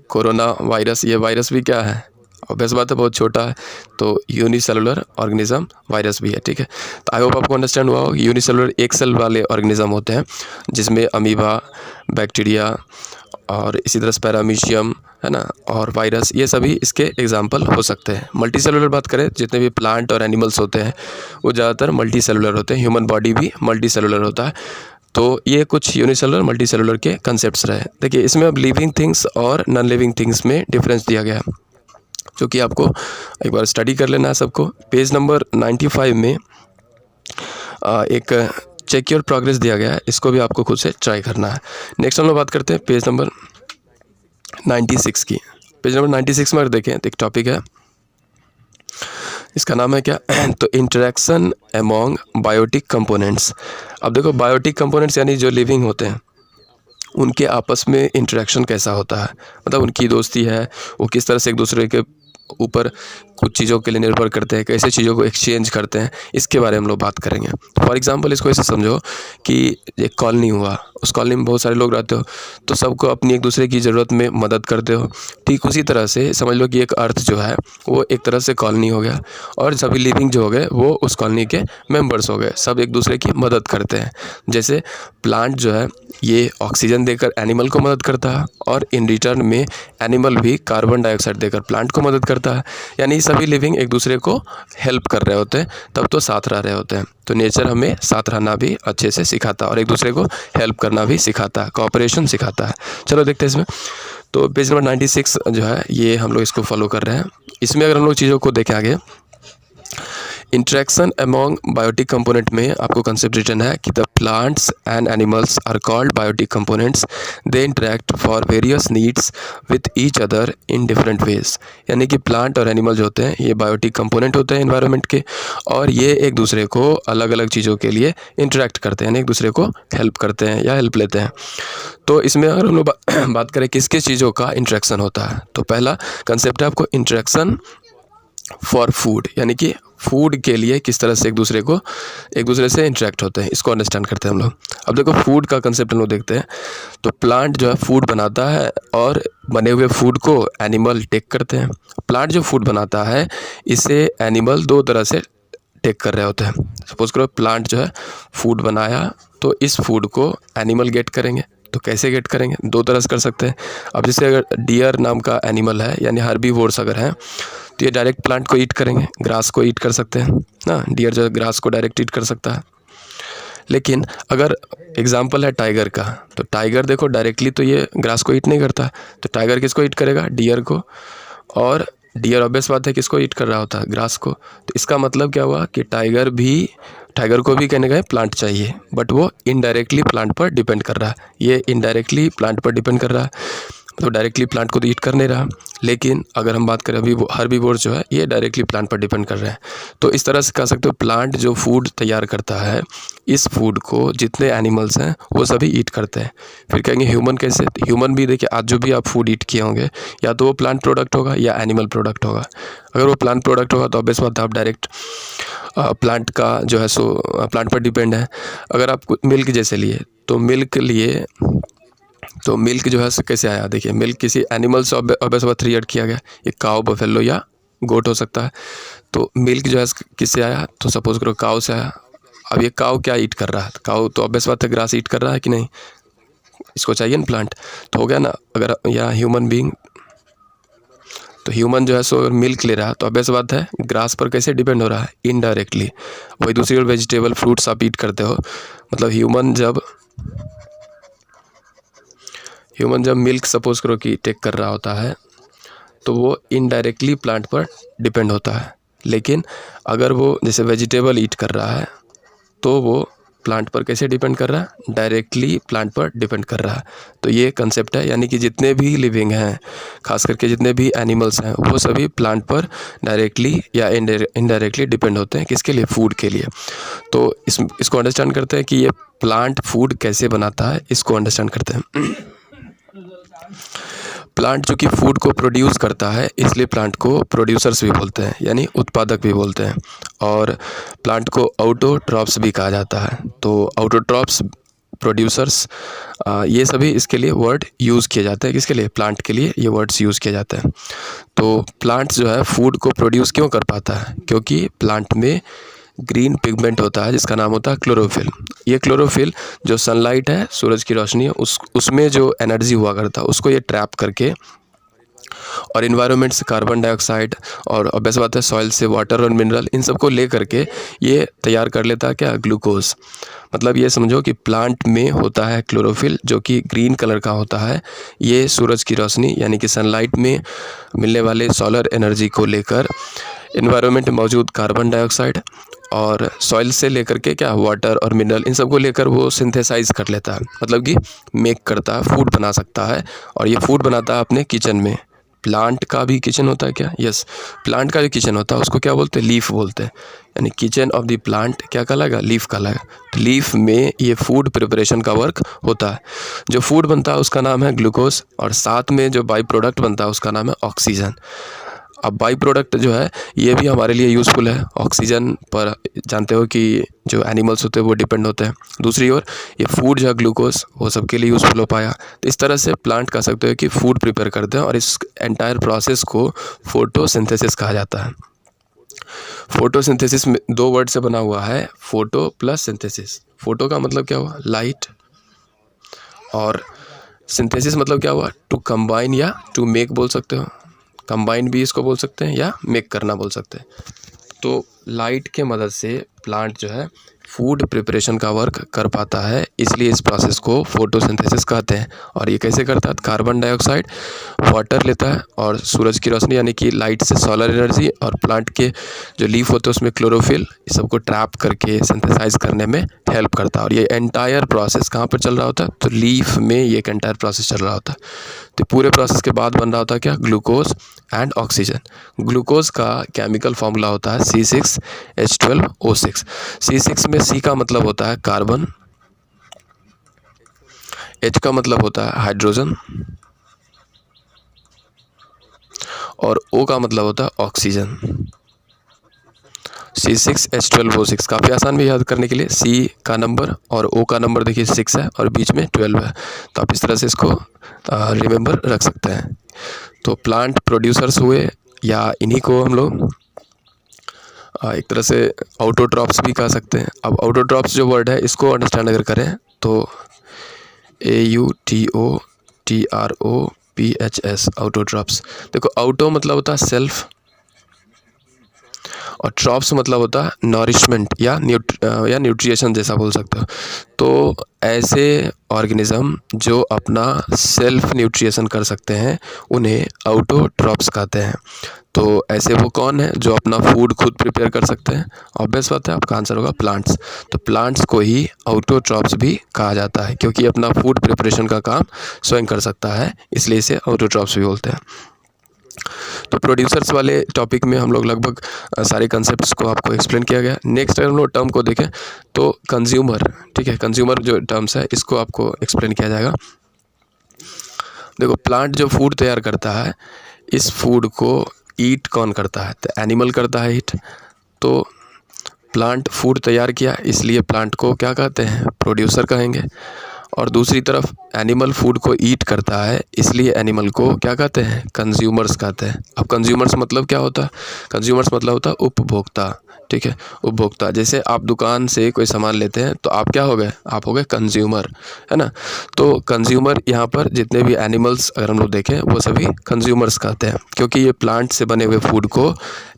S1: कोरोना वायरस, ये वायरस भी क्या है? ऑब्वियस बात है, बहुत छोटा है। तो यूनिसेलुलर ऑर्गेनिज्म वायरस भी है, ठीक है। तो आई होप आपको अंडरस्टैंड हुआ होगा। यूनिसेलुलर एक सेल वाले ऑर्गेनिज्म होते हैं जिसमें अमीबा, बैक्टीरिया और इसी तरह पैरामीशियम है ना, और वायरस, ये सभी इसके एग्जाम्पल हो सकते हैं। मल्टी सेलुलर बात करें, जितने भी प्लांट और एनिमल्स होते हैं वो ज़्यादातर मल्टी सेलुलर होते हैं। ह्यूमन बॉडी भी मल्टी सेलुलर होता है। तो ये कुछ यूनिसेलुलर मल्टी सेलुलर के कंसेप्ट्स रहे। देखिए इसमें अब लिविंग थिंग्स और नॉन लिविंग थिंग्स में डिफरेंस दिया गया है, जो कि आपको एक बार स्टडी कर लेना है सबको। पेज नंबर 95 में एक चेक योर प्रोग्रेस दिया गया है, इसको भी आपको खुद से ट्राई करना है। नेक्स्ट हम लोग बात करते हैं पेज नंबर 96 की। पेज नंबर 96 में अगर देखें तो एक टॉपिक है, इसका नाम है क्या? तो इंटरेक्शन अमॉन्ग बायोटिक कंपोनेंट्स। अब देखो बायोटिक कंपोनेंट्स यानी जो लिविंग होते हैं उनके आपस में इंटरेक्शन कैसा होता है, मतलब उनकी दोस्ती है, वो किस तरह से एक दूसरे के ऊपर कुछ चीज़ों के लिए निर्भर करते हैं, कैसे चीज़ों को एक्सचेंज करते हैं, इसके बारे में हम लोग बात करेंगे। फॉर एग्जांपल इसको ऐसे समझो कि एक कॉलोनी हुआ, उस कॉलोनी में बहुत सारे लोग रहते हो, तो सबको अपनी एक दूसरे की ज़रूरत में मदद करते हो। ठीक उसी तरह से समझ लो कि एक अर्थ जो है वो एक तरह से कॉलोनी हो गया, और सभी लिविंग जो हो गए वो उस कॉलोनी के मेम्बर्स हो गए, सब एक दूसरे की मदद करते हैं। जैसे प्लांट जो है ये ऑक्सीजन देकर एनिमल को मदद करता है, और इन रिटर्न में एनिमल भी कार्बन डाइऑक्साइड देकर प्लांट को मदद करता है। यानी सभी लिविंग एक दूसरे को हेल्प कर रहे होते हैं, तब तो साथ रह रहे होते हैं। तो नेचर हमें साथ रहना भी अच्छे से सिखाता है और एक दूसरे को हेल्प करना भी सिखाता है, कोऑपरेशन सिखाता है। चलो देखते हैं इसमें। तो पेज नंबर 96 जो है ये हम लोग इसको फॉलो कर रहे हैं। इसमें अगर हम लोग चीज़ों को देखें आगे, इंटरेक्शन अमॉन्ग बायोटिक कंपोनेंट में आपको कंसेप्ट रिटर्न है कि the plants and animals are called biotic components, they interact for various needs with each other in different ways. यानी कि प्लांट और एनिमल जो होते हैं ये बायोटिक कंपोनेंट होते हैं एनवायरनमेंट के, और ये एक दूसरे को अलग अलग चीज़ों के लिए इंटरेक्ट करते हैं, यानी एक दूसरे को हेल्प करते हैं या हेल्प लेते हैं। तो इसमें अगर हम लोग बात करें किस किस चीज़ों का इंटरेक्शन होता है, तो पहला कंसेप्ट है आपको इंटरेक्शन फॉर फूड, यानी कि फूड के लिए किस तरह से एक दूसरे से इंटरेक्ट होते हैं, इसको अंडरस्टैंड करते हैं हम लोग। अब देखो फूड का कंसेप्ट हम लोग देखते हैं। तो प्लांट जो है फूड बनाता है, और बने हुए फूड को एनिमल टेक करते हैं। प्लांट जो फूड बनाता है इसे एनिमल दो तरह से टेक कर रहे होते हैं। सपोज करो प्लांट जो है फूड बनाया, तो इस फूड को एनिमल गेट करेंगे, तो कैसे गेट करेंगे? दो तरह से कर सकते हैं। अब जैसे अगर डियर नाम का एनिमल है यानी हर्बीवोर्स अगर हैं तो ये डायरेक्ट प्लांट को ईट करेंगे, ग्रास को ईट कर सकते हैं ना। डियर जो है ग्रास को डायरेक्ट ईट कर सकता है। लेकिन अगर एग्जाम्पल है टाइगर का, तो टाइगर देखो डायरेक्टली तो ये ग्रास को ईट नहीं करता, तो टाइगर किसको ईट करेगा? डियर को। और डियर ऑब्वियस बात है किसको ईट कर रहा होता है? ग्रास को। तो इसका मतलब क्या हुआ कि टाइगर को भी कहने गए प्लांट चाहिए, बट वो इनडायरेक्टली प्लांट पर डिपेंड कर रहा है। ये इनडायरेक्टली प्लांट पर डिपेंड कर रहा है, तो डायरेक्टली प्लांट को तो ईट कर नहीं रहा। लेकिन अगर हम बात करें अभी हर्बीवोर्स जो है ये डायरेक्टली प्लांट पर डिपेंड कर रहे हैं। तो इस तरह से कह सकते हो प्लांट जो फूड तैयार करता है, इस फूड को जितने एनिमल्स हैं वो सभी ईट करते हैं। फिर कहेंगे ह्यूमन कैसे? ह्यूमन भी देखिए, आज जो भी आप फूड ईट किए होंगे या तो वो प्लांट प्रोडक्ट होगा या एनिमल प्रोडक्ट होगा। अगर वो प्लांट प्रोडक्ट होगा तो ऑब्वियस बात है आप डायरेक्ट प्लांट का जो है सो प्लांट पर डिपेंड है। अगर आप मिल्क जैसे लिए तो मिल्क जो है कैसे आया? देखिए, मिल्क किसी एनिमल से ऑब्वियस बात क्रिएट किया गया। एक काऊ, बफेलो या गोट हो सकता है। तो मिल्क जो है किससे आया? तो सपोज करो काऊ से आया। अब ये काऊ क्या ईट कर रहा है? काऊ तो ऑब्वियस बात है ग्रास ईट कर रहा है कि नहीं? इसको चाहिए ना प्लांट, तो हो गया ना। अगर या ह्यूमन बीइंग, तो ह्यूमन जो है सो अगर मिल्क ले रहा है तो ऑब्वियस बात है ग्रास पर कैसे डिपेंड हो रहा है? इनडायरेक्टली। वही दूसरी ओर वेजिटेबल फ्रूट्स आप ईट करते हो, मतलब ह्यूमन जब मिल्क सपोज करो कि टेक कर रहा होता है तो वो इनडायरेक्टली प्लांट पर डिपेंड होता है। लेकिन अगर वो जैसे वेजिटेबल ईट कर रहा है तो वो प्लांट पर कैसे डिपेंड कर रहा है? डायरेक्टली प्लांट पर डिपेंड कर रहा है। तो ये कंसेप्ट है, यानी कि जितने भी लिविंग हैं, खास करके जितने भी एनिमल्स हैं, वो सभी प्लांट पर डायरेक्टली या इनडायरेक्टली डिपेंड होते हैं। किसके लिए? फूड के लिए। तो इसको अंडरस्टैंड करते हैं कि ये प्लांट फूड कैसे बनाता है, इसको अंडरस्टैंड करते हैं। प्लांट जो कि फूड को प्रोड्यूस करता है, इसलिए प्लांट को प्रोड्यूसर्स भी बोलते हैं, यानी उत्पादक भी बोलते हैं। और प्लांट को ऑटोट्रॉप्स भी कहा जाता है। तो ऑटोट्रॉप्स, प्रोड्यूसर्स, ये सभी इसके लिए वर्ड यूज़ किए जाते हैं। किसके लिए? प्लांट के लिए ये वर्ड्स यूज़ किए जाते हैं। तो प्लांट जो है फूड को प्रोड्यूस क्यों कर पाता है? क्योंकि प्लांट में ग्रीन पिगमेंट होता है जिसका नाम होता है क्लोरोफिल। ये क्लोरोफिल जो सनलाइट है, सूरज की रोशनी है, उसमें जो एनर्जी हुआ करता है उसको ये ट्रैप करके और इन्वायरमेंट से कार्बन डाइऑक्साइड और ऑब्वियस बात है सॉइल से वाटर और मिनरल, इन सब को ले करके ये तैयार कर लेता है क्या? ग्लूकोज। मतलब ये समझो कि प्लांट में होता है क्लोरोफिल जो कि ग्रीन कलर का होता है। ये सूरज की रोशनी यानी कि सनलाइट में मिलने वाले सोलर एनर्जी को लेकर इन्वायरमेंट में मौजूद कार्बन डाइऑक्साइड और सॉइल से लेकर के क्या वाटर और मिनरल, इन सब को लेकर वो सिंथेसाइज कर लेता है, मतलब कि मेक करता है, फूड बना सकता है। और ये फूड बनाता है अपने किचन में। प्लांट का भी किचन होता है क्या? यस, प्लांट का भी किचन होता है, उसको क्या बोलते हैं? लीफ बोलते हैं। यानी किचन ऑफ द प्लांट क्या कहलाएगा? लीफ कहलाएगा। तो लीफ में ये फूड प्रिपरेशन का वर्क होता है। जो फूड बनता है उसका नाम है ग्लूकोज, और साथ में जो बाई प्रोडक्ट बनता है उसका नाम है ऑक्सीजन। अब बाई प्रोडक्ट जो है ये भी हमारे लिए यूज़फुल है। ऑक्सीजन पर जानते हो कि जो एनिमल्स होते हैं वो डिपेंड होते हैं। दूसरी ओर ये फूड जो है ग्लूकोज, वो सबके लिए यूज़फुल हो पाया। तो इस तरह से प्लांट कह सकते हो कि फूड प्रिपेयर करते हैं, और इस एंटायर प्रोसेस को फोटोसिंथेसिस कहा जाता है। फोटोसिंथेसिस में दो वर्ड से बना हुआ है, फोटो प्लस सिंथेसिस। फोटो का मतलब क्या हुआ? लाइट, और सिंथेसिस मतलब क्या हुआ? टू कंबाइन या टू मेक बोल सकते हो। कंबाइन भी इसको बोल सकते हैं या मेक करना बोल सकते हैं। तो लाइट के मदद से प्लांट जो है फूड प्रिपरेशन का वर्क कर पाता है, इसलिए इस प्रोसेस को फोटोसिंथेसिस कहते हैं। और ये कैसे करता है? कार्बन डाइऑक्साइड, वाटर लेता है और सूरज की रोशनी यानी कि लाइट से सोलर एनर्जी, और प्लांट के जो लीफ होते हैं उसमें क्लोरोफिल, इस सबको ट्रैप करके सिंथेसाइज करने में हेल्प करता है। और ये एंटायर प्रोसेस कहाँ पर चल रहा होता है? तो लीफ में ये एक एंटायर प्रोसेस चल रहा होता है। तो पूरे प्रोसेस के बाद बन रहा होता है क्या? Glucose and oxygen. ग्लूकोज का केमिकल फॉर्मूला होता है C6H12O6। C6 में C का मतलब होता है कार्बन, H का मतलब होता है हाइड्रोजन, और O का मतलब होता है ऑक्सीजन। C6H12O6 काफ़ी आसान भी याद करने के लिए। C का नंबर और O का नंबर देखिए 6 है और बीच में 12 है, तो आप इस तरह से इसको रिमेंबर रख सकते हैं। तो प्लांट प्रोड्यूसर्स हुए, या इन्हीं को हम लोग एक तरह से ऑटोट्रॉप्स भी कह सकते हैं। अब ऑटोट्रॉप्स जो वर्ड है इसको अंडरस्टैंड अगर करें तो AUTOTROPHS, ऑटोट्रॉप्स। देखो ऑटो मतलब होता है सेल्फ और ट्रॉप्स मतलब होता है नॉरिशमेंट या न्यूट्रिशन जैसा बोल सकते हो। तो ऐसे ऑर्गेनिज्म जो अपना सेल्फ न्यूट्रिशन कर सकते हैं उन्हें ऑटोट्रॉप्स कहते हैं। तो ऐसे वो कौन है जो अपना फूड खुद प्रिपेयर कर सकते हैं? ऑब्वियस बात है, आपका आंसर होगा प्लांट्स। तो प्लांट्स को ही ऑटोट्रॉप्स भी कहा जाता है क्योंकि ये अपना फूड प्रिपरेशन का काम स्वयं कर सकता है, इसलिए इसे ऑटोट्रॉप्स भी बोलते हैं। तो प्रोड्यूसर्स वाले टॉपिक में हम लोग लगभग सारे कंसेप्ट्स को आपको एक्सप्लेन किया गया। नेक्स्ट अगर हम लोग टर्म को देखें तो कंज्यूमर, ठीक है, कंज्यूमर जो टर्म्स है इसको आपको एक्सप्लेन किया जाएगा। देखो प्लांट जो फूड तैयार करता है, इस फूड को ईट कौन करता है? तो एनिमल करता है ईट। तो प्लांट फूड तैयार किया, इसलिए प्लांट को क्या कहते हैं? प्रोड्यूसर कहेंगे। और दूसरी तरफ एनिमल फूड को ईट करता है, इसलिए एनिमल को क्या कहते हैं? कंज्यूमर्स कहते हैं। अब कंज्यूमर्स मतलब क्या होता है? कंज्यूमर्स मतलब होता है उपभोक्ता, ठीक है, उपभोक्ता। जैसे आप दुकान से कोई सामान लेते हैं तो आप क्या हो गए? आप हो गए कंज्यूमर, है ना। तो कंज्यूमर यहाँ पर जितने भी एनिमल्स अगर हम लोग देखें वो सभी कंज्यूमर्स कहते हैं क्योंकि ये प्लांट से बने हुए फूड को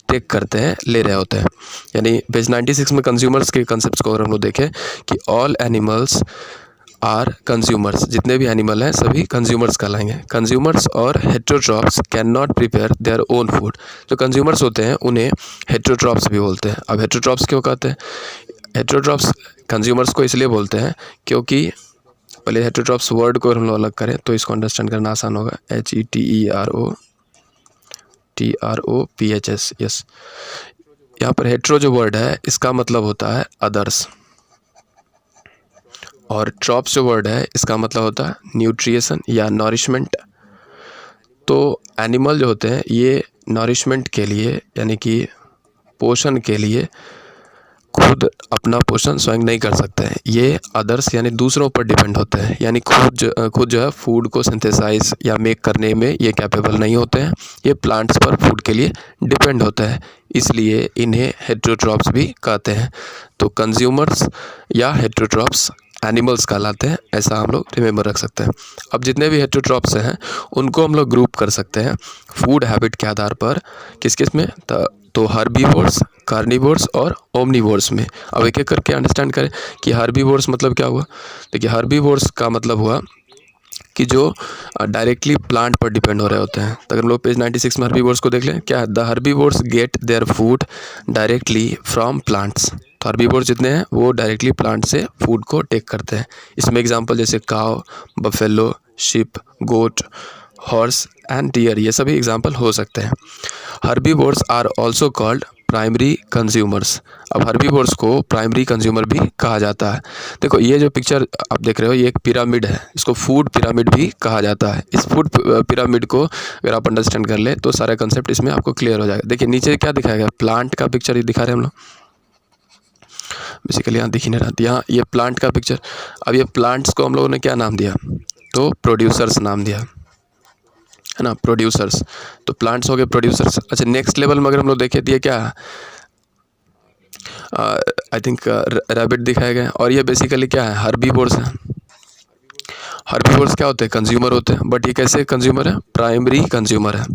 S1: टेक करते हैं, ले रहे होते हैं। यानी पेज 96 में कंज्यूमर्स के कंसेप्ट को अगर हम लोग देखें कि ऑल एनिमल्स आर कंज्यूमर्स, जितने भी एनिमल हैं सभी कंज्यूमर्स कहलाएंगे। कंज्यूमर्स और heterotrophs can not prepare their own food. जो कंज्यूमर्स होते हैं उन्हें हेटेरोट्रॉप्स भी बोलते हैं। अब हेटेरोट्रॉप्स क्यों कहते हैं? हेटेरोट्रॉप्स कंज्यूमर्स को इसलिए बोलते हैं क्योंकि पहले हेटेरोट्रॉप्स वर्ड को हम लोग अलग करें तो इसको अंडरस्टैंड करना आसान होगा। HETEROTROPHS, yes. यहाँ पर हेटेरो जो वर्ड है इसका मतलब होता है अदर्स, और ट्रॉप्स जो वर्ड है इसका मतलब होता है न्यूट्रिशन या नॉरिशमेंट। तो एनिमल जो होते हैं ये नॉरिशमेंट के लिए यानी कि पोषण के लिए खुद अपना पोषण स्वयं नहीं कर सकते हैं, ये अदर्स यानी दूसरों पर डिपेंड होते हैं। यानी खुद जो है फूड को सिंथेसाइज या मेक करने में ये कैपेबल नहीं होते हैं, ये प्लांट्स पर फूड के लिए डिपेंड होते हैं, इसलिए इन्हें हेटेरोट्रॉप्स भी कहते हैं। तो कंज्यूमर्स या हेटेरोट्रॉप्स एनिमल्स कहलाते हैं, ऐसा हम लोग रिमेंबर रख सकते हैं। अब जितने भी हेटेरोट्रॉप्स हैं उनको हम लोग ग्रुप कर सकते हैं फूड हैबिट के आधार पर। किस किस में? तो हर्बीवोर्स, कार्निवोर्स और ओमनीवोर्स में। अब एक एक करके अंडरस्टैंड करें कि हर्बीवोर्स मतलब क्या हुआ। देखिए हर्बीवोर्स का मतलब हुआ कि जो डायरेक्टली प्लांट पर डिपेंड हो रहे होते हैं। तो अगर हम लोग पेज 96 में हर्बीवोर्स को देख लें, क्या है? The herbivores get their food directly from plants. तो हर्बीवोर्स जितने हैं वो डायरेक्टली प्लांट से फूड को टेक करते हैं। इसमें एग्जांपल जैसे cow, buffalo, sheep, goat, horse and deer, ये सभी एग्जांपल हो सकते हैं। Herbivores are also called primary consumers. अब हर्बीवोर्स को प्राइमरी कंज्यूमर भी कहा जाता है। देखो ये जो पिक्चर आप देख रहे हो ये एक पिरामिड है, इसको फूड पिरामिड भी कहा जाता है। इस फूड पिरामिड को अगर आप अंडरस्टैंड कर ले तो सारा कंसेप्ट इसमें आपको क्लियर हो जाएगा। देखिए नीचे क्या दिखाया गया? प्लांट का पिक्चर दिखा रहे हैं हम लोग, बेसिकली यहाँ दिख ही नहीं रहा, यहाँ ये प्लांट का पिक्चर। अब ये प्लांट्स को हम लोगों ने क्या नाम दिया? तो प्रोड्यूसर्स नाम दिया, है ना, प्रोड्यूसर्स। तो प्लांट्स हो गए प्रोड्यूसर्स। अच्छा नेक्स्ट लेवल में अगर हम लोग देखें तो ये क्या है? आई थिंक रैबिट दिखाया गया, और ये बेसिकली क्या है? हर्बीवोर्स है। हर्बीवोर्स क्या होते हैं? कंज्यूमर होते हैं, बट ये कैसे कंज्यूमर है? प्राइमरी कंज्यूमर है।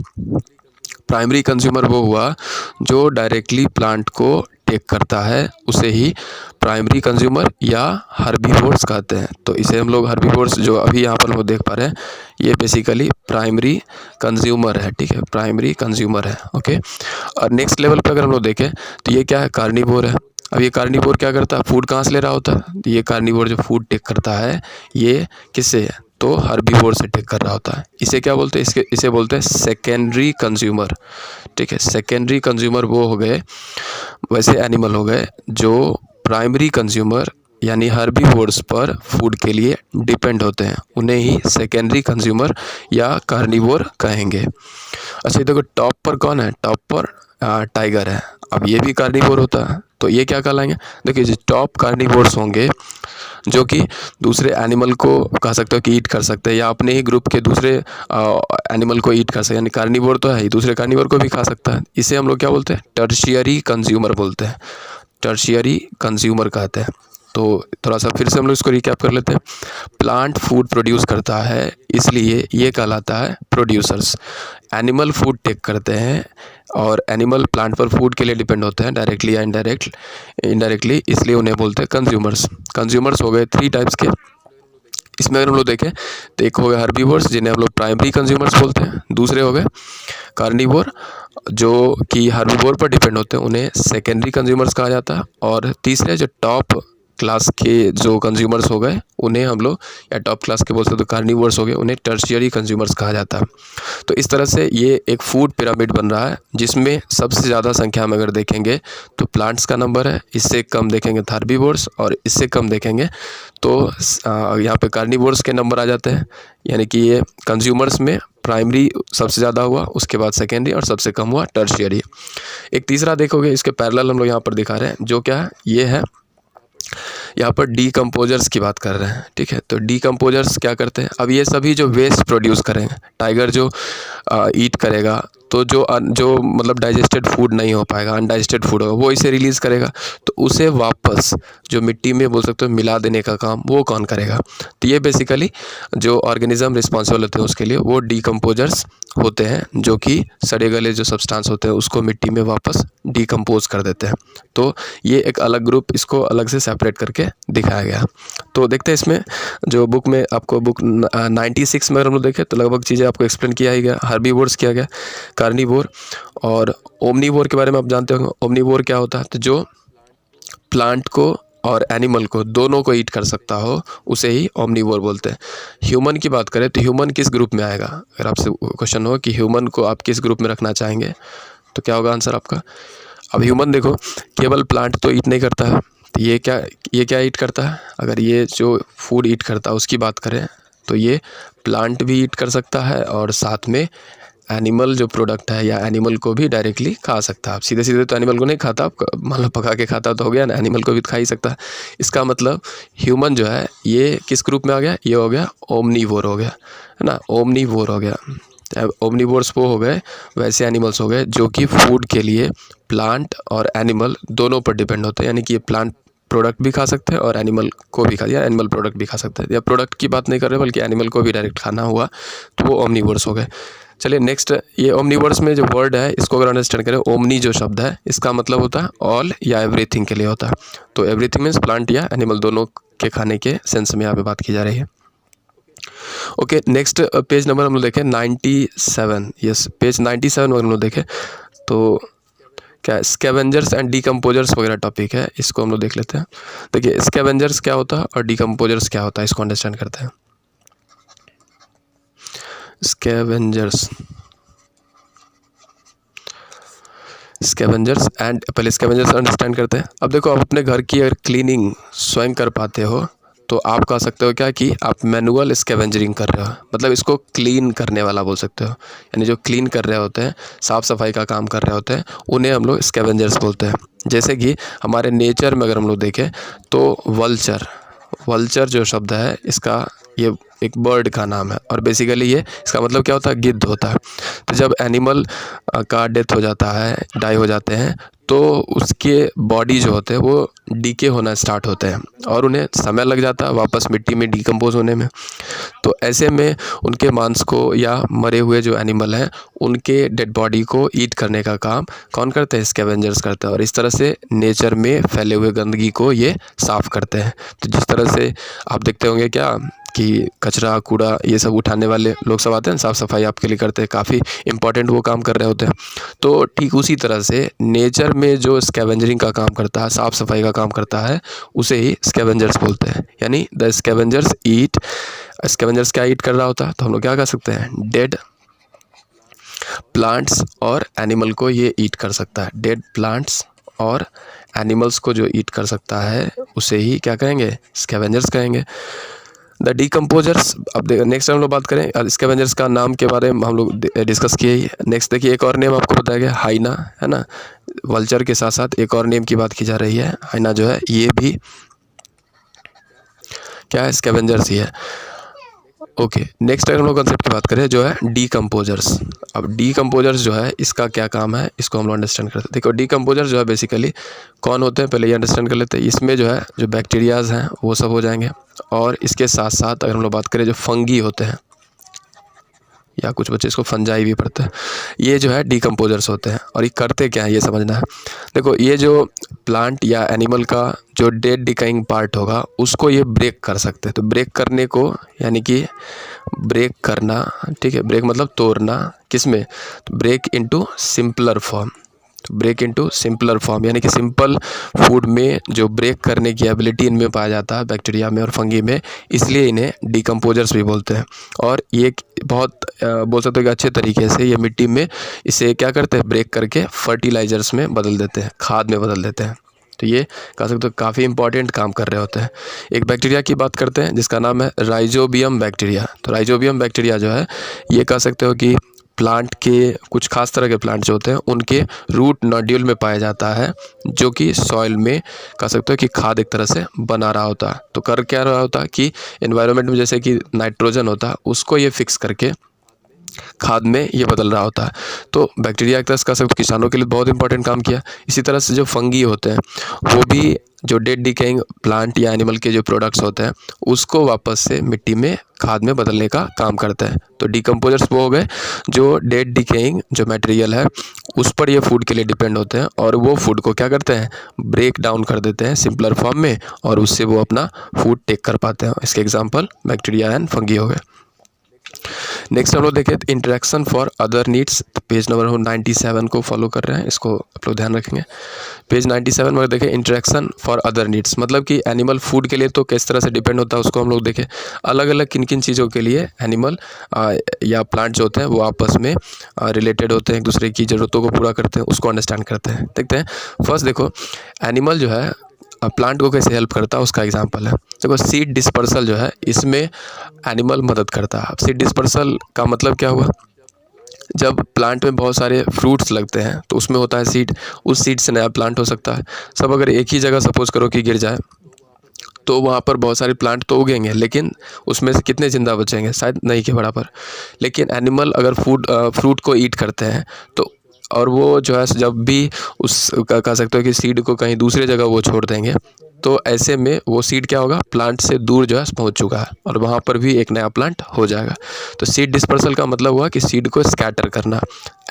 S1: प्राइमरी कंज्यूमर वो हुआ जो डायरेक्टली प्लांट को टेक करता है, उसे ही प्राइमरी कंज्यूमर या हर्बीवोर्स कहते हैं। तो इसे हम लोग हर्बीवोर्स जो अभी यहाँ पर हम लोग देख पा रहे हैं ये बेसिकली प्राइमरी कंज्यूमर है, ठीक है, प्राइमरी कंज्यूमर है, ओके। और नेक्स्ट लेवल पे अगर हम लोग देखें तो ये क्या है? कार्निवोर है। अब ये कार्निवोर क्या करता है? फूड कहाँ से ले रहा होता है? ये कार्निवोर जो फूड टेक करता है ये किससे? तो हर्बीवोर से टेक कर रहा होता है। इसे क्या बोलते हैं? इसे बोलते हैं सेकेंडरी कंज्यूमर, ठीक है। सेकेंडरी कंज्यूमर वो हो गए, वैसे एनिमल हो गए जो प्राइमरी कंज्यूमर यानी हर्बीवोर्स पर फूड के लिए डिपेंड होते हैं, उन्हें ही सेकेंडरी कंज्यूमर या कार्निवोर कहेंगे। अच्छा देखो टॉप पर कौन है? टॉप पर टाइगर है। अब ये भी कार्निवोर होता है, तो ये क्या कहलाएंगे? देखिए जो टॉप कार्निवोर्स होंगे जो कि दूसरे एनिमल को कह सकते हो कि ईट कर सकते हैं या अपने ही ग्रुप के दूसरे एनिमल को ईट कर सकते हैं, यानी कार्निवोर तो है ही, दूसरे कार्निवोर को भी खा सकता है। इसे हम लोग क्या बोलते हैं? टर्शियरी कंज्यूमर बोलते हैं, टर्शियरी कंज्यूमर कहते हैं। तो थोड़ा सा फिर से हम लोग इसको रिकैप कर लेते हैं। प्लांट फूड प्रोड्यूस करता है, इसलिए ये कहलाता है प्रोड्यूसर्स। एनिमल फूड टेक करते हैं, और एनिमल प्लांट पर फूड के लिए डिपेंड होते हैं डायरेक्टली या इनडायरेक्टली, इसलिए उन्हें बोलते हैं कंज्यूमर्स। कंज्यूमर्स हो गए 3 टाइप्स के। इसमें अगर हम लोग देखें तो एक हो गया हर्बीवोर्स, जिन्हें हम लोग प्राइमरी कंज्यूमर्स बोलते हैं। दूसरे हो गए कार्निवोर, जो कि हर्बीवोर पर डिपेंड होते हैं, उन्हें सेकेंडरी कंज्यूमर्स कहा जाता है। और तीसरे जो टॉप क्लास के जो कंज्यूमर्स हो गए, उन्हें हम लोग, या टॉप क्लास के बोल सकते तो कार्निवोर्स हो गए, उन्हें टर्शियरी कंज्यूमर्स कहा जाता है। तो इस तरह से ये एक फूड पिरामिड बन रहा है, जिसमें सबसे ज़्यादा संख्या में अगर देखेंगे तो प्लांट्स का नंबर है, इससे कम देखेंगे तो हर्बीवोर्स, और इससे कम देखेंगे तो यहाँ पे कार्निवोर्स के नंबर आ जाते हैं। यानी कि ये कंज्यूमर्स में प्राइमरी सबसे ज़्यादा हुआ, उसके बाद सेकेंडरी, और सबसे कम हुआ टर्शियरी। एक तीसरा देखोगे, इसके पैरेलल हम लोग यहाँ पर दिखा रहे हैं, जो क्या है, ये है यहाँ पर डीकम्पोजर्स की बात कर रहे हैं। ठीक है, तो डीकम्पोजर्स क्या करते हैं, अब ये सभी जो वेस्ट प्रोड्यूस करेंगे, टाइगर जो ईट करेगा, तो जो मतलब डाइजेस्टेड फूड नहीं हो पाएगा, अनडाइजेस्टेड फूड होगा, वो इसे रिलीज़ करेगा, तो उसे वापस जो मिट्टी में बोल सकते हो मिला देने का काम वो कौन करेगा। तो ये बेसिकली जो ऑर्गेनिज्म रिस्पॉन्सिबल होते हैं उसके लिए, वो डीकम्पोजर्स होते हैं, जो कि सड़े गले जो सब्सटेंस होते हैं उसको मिट्टी में वापस डीकम्पोज कर देते हैं। तो ये एक अलग ग्रुप, इसको अलग से सेपरेट करके दिखाया गया। तो देखते हैं इसमें जो बुक में आपको, बुक 96 में अगर हम लोग देखें तो लगभग चीज़ें आपको एक्सप्लेन किया ही गया। हर्बीवोर्स किया गया, कार्निवोर और ओमनीवोर के बारे में आप जानते होंगे। ओमनीवोर क्या होता है, तो जो प्लांट को और एनिमल को दोनों को ईट कर सकता हो, उसे ही ओमनीवोर बोलते हैं। ह्यूमन की बात करें तो ह्यूमन किस ग्रुप में आएगा, अगर आपसे क्वेश्चन हो कि ह्यूमन को आप किस ग्रुप में रखना चाहेंगे, तो क्या होगा आंसर आपका। अब ह्यूमन देखो, केवल प्लांट तो ईट नहीं करता है, तो ये क्या ईट करता है, अगर ये जो फूड ईट करता है उसकी बात करें तो ये प्लांट भी ईट कर सकता है, और साथ में एनिमल जो प्रोडक्ट है या एनिमल को भी डायरेक्टली खा सकता है। आप सीधे सीधे तो एनिमल को नहीं खाता, आप मान लो पका के खाता तो हो गया ना, एनिमल को भी खा ही सकता है। इसका मतलब ह्यूमन जो है ये किस ग्रुप में आ गया, ये हो गया ओमनीवोर हो गया, है ना, ओमनीवोर हो गया। ओमनीवोर्स वो हो गए वैसे एनिमल्स हो गए जो कि फूड के लिए प्लांट और एनिमल दोनों पर डिपेंड होते हैं। यानी कि ये प्लांट प्रोडक्ट भी खा सकते हैं और एनिमल को भी खा, या एनिमल प्रोडक्ट भी खा सकते हैं, या प्रोडक्ट की बात नहीं कर रहे बल्कि एनिमल को भी डायरेक्ट खाना हुआ, तो वो ओमनीवोर्स हो गए। चलिए नेक्स्ट, ये ओमनीवोर्स में जो वर्ड है इसको अगर अंडरस्टैंड करें, ओमनी जो शब्द है इसका मतलब होता है ऑल या एवरीथिंग के लिए होता है। तो एवरीथिंग मीन्स प्लांट या एनिमल दोनों के खाने के सेंस में यहाँ पे बात की जा रही है। ओके, नेक्स्ट पेज नंबर हम लोग देखें 97। यस, पेज 97 अगर हम लोग देखें तो क्या स्कैवेंजर्स एंड डीकम्पोजर्स वगैरह टॉपिक है, इसको हम लोग देख लेते हैं। देखिए स्कैवेंजर्स क्या होता है और डीकम्पोजर्स क्या होता है, इसको अंडरस्टैंड करते हैं। स्कैवेंजर्स एंड पहले स्कैवेंजर्स अंडरस्टैंड करते हैं। अब देखो, आप अपने घर की अगर क्लीनिंग स्वयं कर पाते हो तो आप कह सकते हो क्या कि आप मैनुअल स्कैवेंजरिंग कर रहे हो, मतलब इसको क्लीन करने वाला बोल सकते हो। यानी जो क्लीन कर रहे होते हैं, साफ़ सफाई का काम कर रहे होते हैं, उन्हें हम लोग स्कैवेंजर्स बोलते हैं। जैसे कि हमारे नेचर में अगर हम लोग देखें तो वल्चर जो शब्द है इसका, ये एक बर्ड का नाम है, और बेसिकली ये इसका मतलब क्या होता है, गिद्ध होता है। तो जब एनिमल का डेथ हो जाता है, डाई हो जाते हैं, तो उसके बॉडी जो होते हैं वो डीके होना स्टार्ट होते हैं, और उन्हें समय लग जाता है वापस मिट्टी में डीकम्पोज होने में। तो ऐसे में उनके मांस को, या मरे हुए जो एनिमल हैं उनके डेड बॉडी को ईट करने का काम कौन करते हैं, स्कैवेंजर्स करते हैं। और इस तरह से नेचर में फैले हुए गंदगी को ये साफ़ करते हैं। तो जिस तरह से आप देखते होंगे क्या कि कचरा कूड़ा ये सब उठाने वाले लोग सब आते हैं, साफ़ सफाई आपके लिए करते हैं, काफ़ी इंपॉर्टेंट वो काम कर रहे होते हैं। तो ठीक उसी तरह से नेचर में जो स्कैवेंजरिंग का काम करता है, साफ़ सफाई का काम करता है, उसे ही स्कैवेंजर्स बोलते हैं। यानी द स्कैवेंजर्स ईट, स्कैवेंजर्स क्या ईट कर रहा होता है, तो हम लोग क्या कह सकते हैं, डेड प्लांट्स और एनिमल को ये ईट कर सकता है। डेड प्लांट्स और एनिमल्स को जो ईट कर सकता है उसे ही क्या कहेंगे, स्कैवेंजर्स कहेंगे। द डीकम्पोजर्स, अब नेक्स्ट हम लोग बात करें स्कैवेंजर्स का नाम के बारे में हम लोग डिस्कस किए ही। नेक्स्ट देखिए, एक और नेम आपको बताया गया, हाइना, है ना। वल्चर के साथ साथ एक और नेम की बात की जा रही है, हाइना जो है ये भी क्या है, स्कैवेंजर्स ही है। ओके, नेक्स्ट अगर हम लोग कंसेप्ट की बात करें जो है डीकम्पोजर्स। अब डीकम्पोजर्स जो है इसका क्या काम है इसको हम लोग अंडरस्टैंड करते हैं। देखो डीकम्पोजर्स जो है बेसिकली कौन होते हैं पहले ये अंडरस्टैंड कर लेते हैं। इसमें जो है जो बैक्टीरियाज़ हैं वो सब हो जाएंगे, और इसके साथ साथ अगर हम लोग बात करें जो फंगी होते हैं, या कुछ बच्चे इसको फंजाई भी पढ़ते हैं, ये जो है डीकम्पोजर्स होते हैं। और ये करते क्या है ये समझना है। देखो ये जो प्लांट या एनिमल का जो डेड डिकाइंग पार्ट होगा उसको ये ब्रेक कर सकते हैं। तो ब्रेक करने को यानी कि ब्रेक करना, ठीक है, ब्रेक मतलब तोड़ना, किसमें, तो ब्रेक इनटू सिंपलर फॉर्म। तो ब्रेक इनटू सिंपलर फॉर्म यानी कि सिंपल फूड में जो ब्रेक करने की एबिलिटी इनमें पाया जाता है बैक्टीरिया में और फंगी में, इसलिए इन्हें डीकम्पोजर्स भी बोलते हैं। और ये बहुत बोल सकते हो कि अच्छे तरीके से ये मिट्टी में इसे क्या करते हैं, ब्रेक करके फर्टिलाइजर्स में बदल देते हैं, खाद में बदल देते हैं। तो ये कह सकते हो काफ़ी इंपॉर्टेंट काम कर रहे होते हैं। एक बैक्टीरिया की बात करते हैं जिसका नाम है राइजोबियम बैक्टीरिया। तो राइजोबियम बैक्टीरिया जो है ये कह सकते हो कि प्लांट के कुछ खास तरह के प्लांट जो होते हैं उनके रूट नोड्यूल में पाया जाता है, जो कि सॉइल में कह सकते हो कि खाद एक तरह से बना रहा होता है। तो कर क्या रहा होता है कि एनवायरनमेंट में जैसे कि नाइट्रोजन होता है उसको ये फिक्स करके खाद में ये बदल रहा होता है। तो बैक्टीरिया एक तरह से कह सकते किसानों के लिए बहुत इंपॉर्टेंट काम किया। इसी तरह से जो फंगी होते हैं वो भी जो डेड डिकेइंग प्लांट या एनिमल के जो प्रोडक्ट्स होते हैं उसको वापस से मिट्टी में खाद में बदलने का काम करते हैं। तो डीकम्पोजर्स वो हो गए जो डेड डिकेइंग जो मटेरियल है उस पर ये फूड के लिए डिपेंड होते हैं, और वो फूड को क्या करते हैं, ब्रेक डाउन कर देते हैं सिंपलर फॉर्म में, और उससे वो अपना फूड टेक कर पाते हैं। इसके एग्जाम्पल बैक्टीरिया एंड फंगी हो गए। नेक्स्ट हम लोग देखें interaction for other needs. Page number 97 को फॉलो कर रहे हैं, इसको आप लोग ध्यान रखेंगे। पेज 97 में देखें इंटरेक्शन फॉर अदर नीड्स, मतलब कि एनिमल फूड के लिए तो किस तरह से डिपेंड होता है उसको हम लोग देखें। अलग अलग किन किन चीज़ों के लिए एनिमल या प्लांट जो होते हैं वो आपस में रिलेटेड होते हैं, एक दूसरे की ज़रूरतों को पूरा करते हैं, उसको अंडरस्टैंड करते हैं। देखते हैं फर्स्ट, देखो एनिमल जो है प्लांट को कैसे हेल्प करता है उसका एग्जांपल है। देखो सीड डिस्पर्सल जो है इसमें एनिमल मदद करता है। अब सीड डिस्पर्सल का मतलब क्या हुआ, जब प्लांट में बहुत सारे फ्रूट्स लगते हैं तो उसमें होता है सीड, उस सीड से नया प्लांट हो सकता है। सब अगर एक ही जगह सपोज करो कि गिर जाए तो वहाँ पर बहुत सारे प्लांट तो उगेंगे, लेकिन उसमें से कितने ज़िंदा बचेंगे, शायद नहीं के बराबर। लेकिन एनिमल अगर फ्रूट को ईट करते हैं तो, और वो जो है जब भी उस कह सकते हो कि सीड को कहीं दूसरी जगह वो छोड़ देंगे, तो ऐसे में वो सीड क्या होगा, प्लांट से दूर जो है पहुंच चुका है और वहाँ पर भी एक नया प्लांट हो जाएगा। तो सीड डिस्पर्सल का मतलब हुआ कि सीड को स्कैटर करना।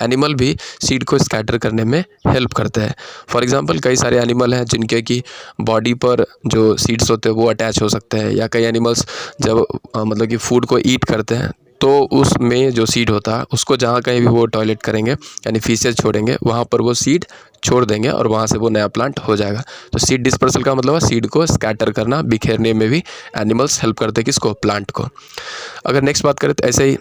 S1: एनिमल भी सीड को स्कैटर करने में हेल्प करते हैं। फॉर एग्जांपल कई सारे एनिमल हैं जिनके की बॉडी पर जो सीड्स होते हैं वो अटैच हो सकते हैं, या कई एनिमल्स जब मतलब कि फूड को ईट करते हैं तो उसमें जो सीड होता है उसको जहाँ कहीं भी वो टॉयलेट करेंगे यानी फीसेस छोड़ेंगे वहाँ पर वो सीड छोड़ देंगे और वहाँ से वो नया प्लांट हो जाएगा। तो सीड डिस्पर्सल का मतलब है सीड को स्कैटर करना, बिखेरने में भी एनिमल्स हेल्प करते हैं किसको, प्लांट को। अगर नेक्स्ट बात करें तो ऐसे ही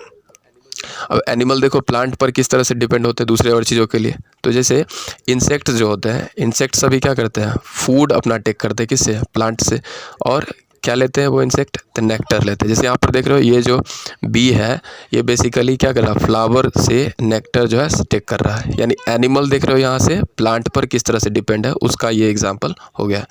S1: अब एनिमल देखो प्लांट पर किस तरह से डिपेंड होते हैं दूसरे और चीज़ों के लिए। तो जैसे इंसेक्ट्स जो होते हैं, इंसेक्ट सभी क्या करते हैं, फूड अपना टेक करते हैं किससे, प्लांट से। और क्या लेते हैं वो इंसेक्ट, तो नेक्टर लेते हैं। जैसे यहाँ पर देख रहे हो ये जो बी है ये बेसिकली क्या कर रहा है, फ्लावर से नेक्टर जो है टेक कर रहा है। यानी एनिमल देख रहे हो यहाँ से प्लांट पर किस तरह से डिपेंड है उसका ये एग्जांपल हो गया।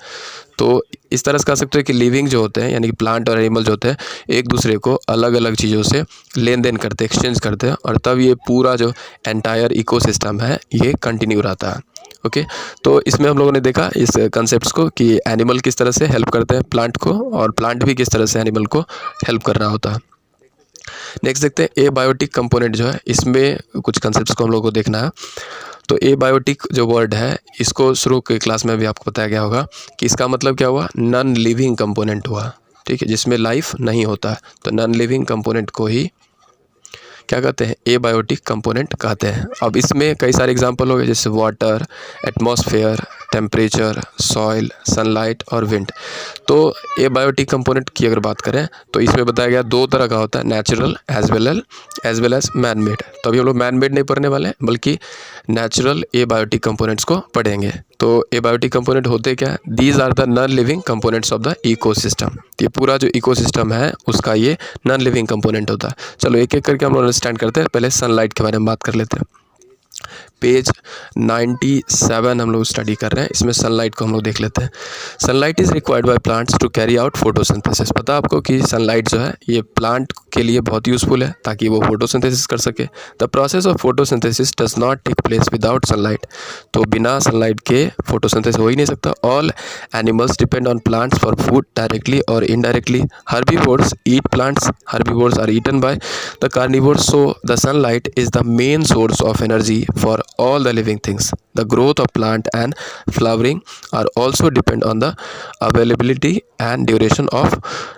S1: तो इस तरह से कह सकते हो कि लिविंग जो होते हैं यानी कि प्लांट और एनिमल जो होते हैं एक दूसरे को अलग अलग चीज़ों से लेन देन करते हैं, एक्सचेंज करते हैं, और तब ये पूरा जो एंटायर इकोसिस्टम है ये कंटिन्यू रहता है। ओके, तो इसमें हम लोगों ने देखा इस कंसेप्ट्स को कि एनिमल किस तरह से हेल्प करते हैं प्लांट को, और प्लांट भी किस तरह से एनिमल को हेल्प कर रहा होता है। नेक्स्ट देखते हैं एबायोटिक कंपोनेंट जो है, इसमें कुछ कंसेप्ट्स को हम लोग को देखना है। तो एबायोटिक जो वर्ड है इसको शुरू के क्लास में भी आपको बताया गया होगा कि इसका मतलब क्या हुआ, नॉन लिविंग कंपोनेंट हुआ, ठीक है, जिसमें लाइफ नहीं होता है। तो नॉन लिविंग कंपोनेंट को ही क्या कहते हैं, एबायोटिक कंपोनेंट कहते हैं। अब इसमें कई सारे एग्जांपल हो गए जैसे water, atmosphere, temperature, soil, sunlight और विंड। तो एबायोटिक कंपोनेंट की अगर बात करें तो इसमें बताया गया दो तरह का होता है, natural as well as man made. तो अभी हम लोग मैन मेड नहीं पढ़ने वाले हैं बल्कि नेचुरल एबायोटिक कंपोनेंट्स को पढ़ेंगे। तो एबायोटिक कंपोनेंट होते क्या है, these are the non living components of the ecosystem. ये पूरा जो इकोसिस्टम है उसका ये नॉन लिविंग कंपोनेंट होता है। चलो एक एक करके हम लोग अंडरस्टैंड करते हैं। पहले सनलाइट के बारे में बात कर लेते हैं। पेज 97 हम लोग स्टडी कर रहे हैं। इसमें सनलाइट को हम लोग देख लेते हैं। Sunlight is required by plants to carry out photosynthesis. पता आपको कि सनलाइट जो है ये प्लांट के लिए बहुत यूज़फुल है ताकि वो फोटोसिंथेसिस कर सके। The process of photosynthesis does not take place without sunlight. तो बिना सनलाइट के फोटोसिंथेसिस हो ही नहीं सकता। All animals depend on plants for food directly और indirectly. Herbivores eat plants, herbivores are eaten by the carnivores. So the sunlight is the main source of energy for all the living things. The growth of plant and flowering are also depend on the availability and duration of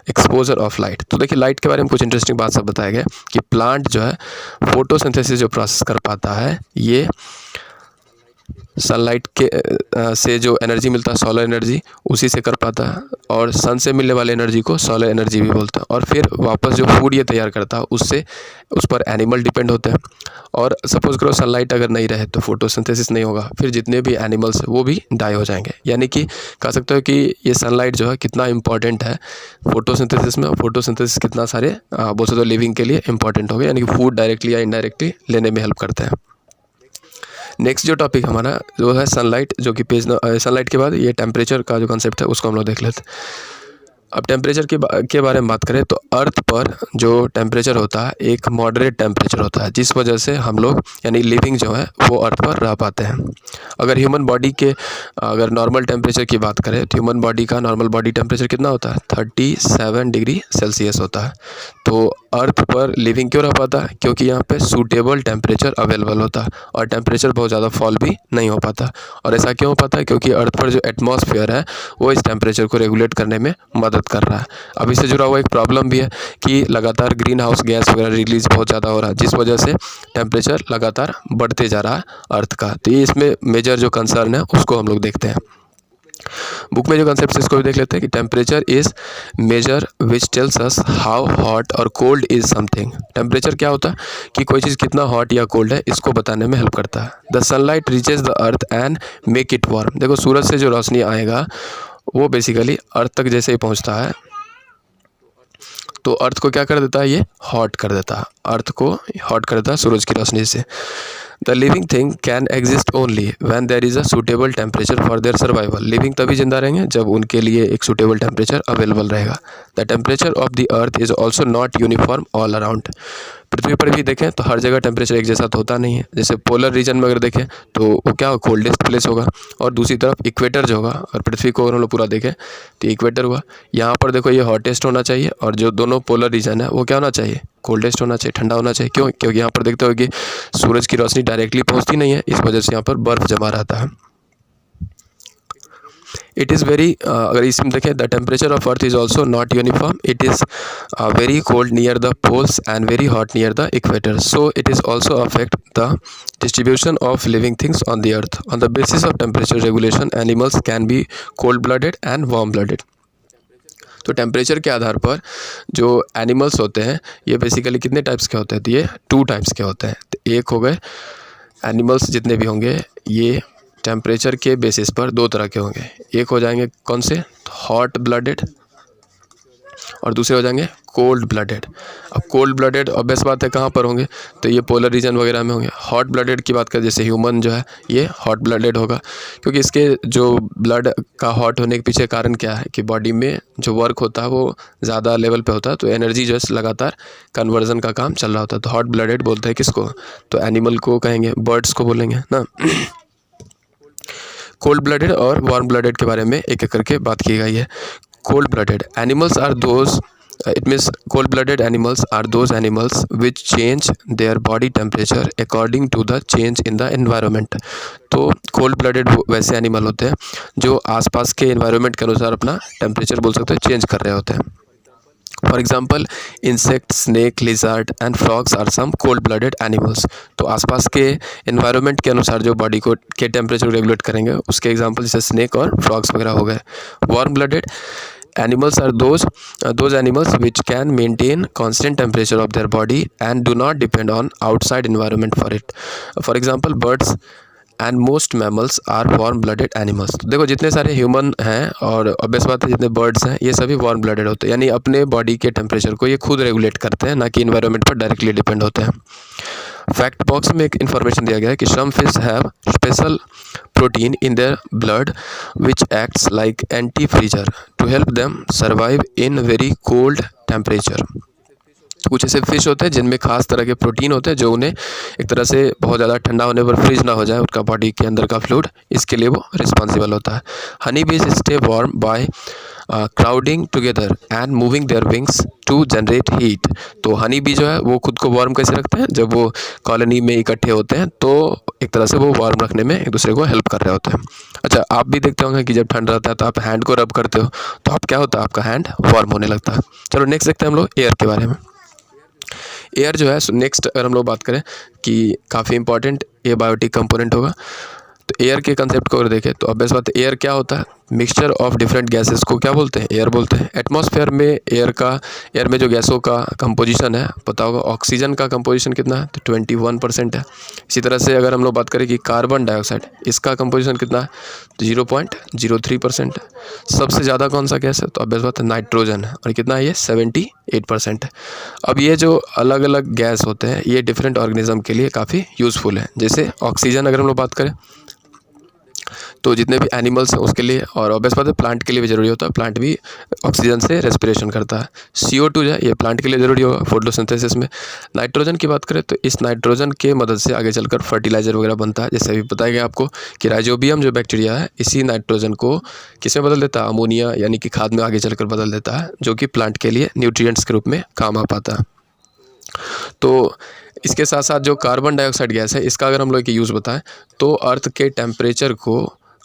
S1: exposure of light. तो देखिए light के बारे में कुछ interesting बात सब बताया गया कि प्लांट जो है फोटोसिंथेसिस जो प्रोसेस कर पाता है ये सनलाइट के से जो एनर्जी मिलता है सोलर एनर्जी उसी से कर पाता है, और सन से मिलने वाली एनर्जी को सोलर एनर्जी भी बोलता है। और फिर वापस जो फूड ये तैयार करता है उससे उस पर एनिमल डिपेंड होते हैं। और सपोज़ करो सनलाइट अगर नहीं रहे तो फोटोसिंथेसिस नहीं होगा, फिर जितने भी एनिमल्स हैं वो भी डाई हो जाएंगे। यानी कि कह सकते हो कि ये सनलाइट जो है कितना इंपॉर्टेंट है फोटोसिंथेसिस में। फोटोसिंथेसिस कितना सारे बोल सकते हो लिविंग के लिए इंपॉर्टेंट हो गए, यानी कि फूड डायरेक्टली या इनडायरेक्टली लेने में हेल्प करते हैं। नेक्स्ट जो टॉपिक हमारा जो है सनलाइट, जो कि सनलाइट के बाद ये टेम्परेचर का जो कंसेप्ट है उसको हम लोग देख लेते हैं। अब टेम्परेचर के बारे में बात करें तो अर्थ पर जो टेम्परेचर होता है एक मॉडरेट टेम्परेचर होता है, जिस वजह से हम लोग यानी लिविंग जो है वो अर्थ पर रह पाते हैं। अगर ह्यूमन बॉडी के अगर नॉर्मल टेम्परेचर की बात करें तो ह्यूमन बॉडी का नॉर्मल बॉडी टेम्परेचर कितना होता है 37 डिग्री सेल्सियस होता है। तो अर्थ पर लिविंग क्यों रह पाता है, क्योंकि यहाँ पे सूटेबल टेम्परेचर अवेलेबल होता है और टेम्परेचर बहुत ज़्यादा फॉल भी नहीं हो पाता। और ऐसा क्यों हो पाता है, क्योंकि अर्थ पर जो एटमॉस्फेयर है वो इस टेम्परेचर को रेगुलेट करने में मदद कर रहा है। अब इससे जुड़ा हुआ एक प्रॉब्लम भी है कि लगातार ग्रीन हाउस गैस वगैरह रिलीज बहुत ज़्यादा हो रहा है, जिस वजह से टेम्परेचर लगातार बढ़ते जा रहा है अर्थ का। तो ये इसमें मेजर जो कंसर्न है उसको हम लोग देखते हैं। बुक में जो कंसेप्ट इसको भी देख लेते हैं कि temperature is major which tells us how hot और कोल्ड इज़ समथिंग। टेम्परेचर क्या होता है कि कोई चीज़ कितना हॉट या कोल्ड है इसको बताने में हेल्प करता है। The sunlight reaches the earth and make it warm. देखो सूरज से जो रोशनी आएगा वो बेसिकली अर्थ तक जैसे ही पहुंचता है तो अर्थ को क्या कर देता है, ये हॉट कर देता है, अर्थ को हॉट कर देता है सूरज की रोशनी से। The living thing can exist only when there is a suitable temperature for their survival. Living तभी जिंदा रहेंगे जब उनके लिए एक सूटेबल टेम्परेचर अवेलेबल रहेगा। The temperature of the earth is also not uniform all around. पृथ्वी पर भी देखें तो हर जगह टेम्परेचर एक जैसा तो होता नहीं है। जैसे पोलर रीजन में अगर देखें तो वो क्या कोल्डेस्ट प्लेस होगा, और दूसरी तरफ इक्वेटर जो होगा, और पृथ्वी को अगर हम लोग पूरा देखें तो इक्वेटर हुआ, यहाँ पर देखो ये हॉटेस्ट होना चाहिए और जो दोनों पोलर रीजन है वो क्या होना चाहिए, कोल्डेस्ट होना चाहिए, ठंडा होना चाहिए। क्यों, क्योंकि यहाँ पर देखते हो कि सूरज की रोशनी डायरेक्टली पहुँचती नहीं है, इस वजह से यहाँ पर बर्फ़ जमा रहता है। इट इज़ वेरी अगर इसमें देखें the temperature of earth is also not uniform. It is very cold near the poles and very hot near the equator. So it is also affect the distribution of living things on the earth. On the basis of temperature regulation, animals can be cold-blooded and warm-blooded. तो temperature के आधार पर जो animals होते हैं ये basically कितने types के होते हैं, तो ये 2 टाइप्स के होते हैं। तो एक हो गए एनिमल्स जितने भी होंगे ये टेम्परेचर के बेसिस पर 2 तरह के होंगे। एक हो जाएंगे कौन से, हॉट ब्लडेड, और दूसरे हो जाएंगे कोल्ड ब्लडेड। अब कोल्ड ब्लडेड ऑब्वियस बात है कहाँ पर होंगे, तो ये पोलर रीजन वगैरह में होंगे। हॉट ब्लडेड की बात करें जैसे ह्यूमन जो है ये हॉट ब्लडेड होगा, क्योंकि इसके जो ब्लड का हॉट होने के पीछे कारण क्या है कि बॉडी में जो वर्क होता है वो ज़्यादा लेवल पे होता है, तो एनर्जी जो है लगातार कन्वर्जन का काम चल रहा होता है। तो हॉट ब्लडेड बोलते हैं किसको, तो एनिमल को कहेंगे, बर्ड्स को बोलेंगे ना। कोल्ड ब्लडेड और वार्म ब्लडेड के बारे में एक एक करके बात की गई है। Cold blooded animals are those it means cold-blooded animals are those animals which change their body temperature according to the change in the environment। तो cold-blooded वैसे एनिमल होते हैं जो आसपास के environment के अनुसार अपना टेम्परेचर बोल सकते हैं चेंज कर रहे होते हैं। For example insect, snake, lizard and frogs are some cold blooded animals. तो आसपास के एनवायरनमेंट के अनुसार जो बॉडी को के टेम्परेचर रेगुलेट करेंगे उसके एग्जाम्पल जैसे स्नेक और फ्रॉग्स वगैरह हो गए। Warm blooded animals are those animals which can maintain constant temperature of their body and do not depend on outside environment for it। for example birds and most mammals are warm blooded animals। तो देखो जितने सारे human हैं और obvious बात है जितने birds हैं ये सभी वार्म ब्लडेड होते हैं, यानी अपने बॉडी के टेम्परेचर को ये खुद रेगुलेट करते हैं, ना कि इन्वायरमेंट पर डायरेक्टली डिपेंड होते हैं। फैक्ट बॉक्स में एक इन्फॉर्मेशन दिया गया है कि some fish have special protein in their blood which acts like anti freezer to help them survive in very cold temperature. कुछ ऐसे फिश होते हैं जिनमें खास तरह के प्रोटीन होते हैं जो उन्हें एक तरह से बहुत ज़्यादा ठंडा होने पर फ्रीज ना हो जाए उनका बॉडी के अंदर का फ्लूइड, इसके लिए वो रिस्पॉन्सिबल होता है। Honey bees stay warm by crowding together and moving their wings to generate heat. तो हनी बी जो है वो खुद को वार्म कैसे रखते हैं, जब वो कॉलोनी में इकट्ठे होते हैं तो एक तरह से वो वार्म रखने में एक दूसरे को हेल्प कर रहे होते हैं। अच्छा, आप भी देखते होंगे कि जब ठंड रहता है तो आप हैंड को रब करते हो तो आप क्या होता है, आपका हैंड वार्म होने लगता है। चलो नेक्स्ट देखते हैं हम लोग एयर के बारे में। एयर जो है नेक्स्ट अगर हम लोग बात करें कि काफ़ी इंपॉर्टेंट एबायोटिक कंपोनेंट होगा, तो एयर के कंसेप्ट को अगर देखें तो ऑब्वियस बात है एयर क्या होता है, मिक्सचर ऑफ डिफरेंट गैसेस को क्या बोलते हैं, एयर बोलते हैं। एटमॉस्फेयर में एयर में जो गैसों का कंपोजिशन है पता होगा, ऑक्सीजन का कंपोजिशन कितना है, तो 21% है। इसी तरह से अगर हम लोग बात करें कि कार्बन डाइऑक्साइड, इसका कंपोजिशन कितना है, तो 0.03% है। सबसे ज़्यादा कौन सा गैस है, तो ऑब्वियस बात है नाइट्रोजन है, और कितना है ये 78% है। अब ये जो अलग अलग गैस होते हैं ये डिफरेंट ऑर्गेनिज्म के लिए काफ़ी यूज़फुल है। जैसे ऑक्सीजन अगर हम लोग बात करें तो जितने भी एनिमल्स हैं उसके लिए, और ऑब्वियस बात है प्लांट के लिए भी ज़रूरी होता है, प्लांट भी ऑक्सीजन से रेस्पिरेशन करता है। CO2 जो है ये प्लांट के लिए ज़रूरी होगा फोटोसिंथेसिस में। नाइट्रोजन की बात करें तो इस नाइट्रोजन के मदद से आगे चलकर फर्टिलाइज़र वगैरह बनता है। जैसे अभी बताया गया आपको कि राइजोबियम जो बैक्टीरिया है इसी नाइट्रोजन को किस में बदल देता है, अमोनिया यानी कि खाद में आगे चलकर बदल देता है, जो कि प्लांट के लिए न्यूट्रिएंट्स के रूप में काम आ पाता है। तो इसके साथ साथ जो कार्बन डाइऑक्साइड गैस है इसका अगर हम लोग यूज़ बताएं तो अर्थ के टेम्परेचर को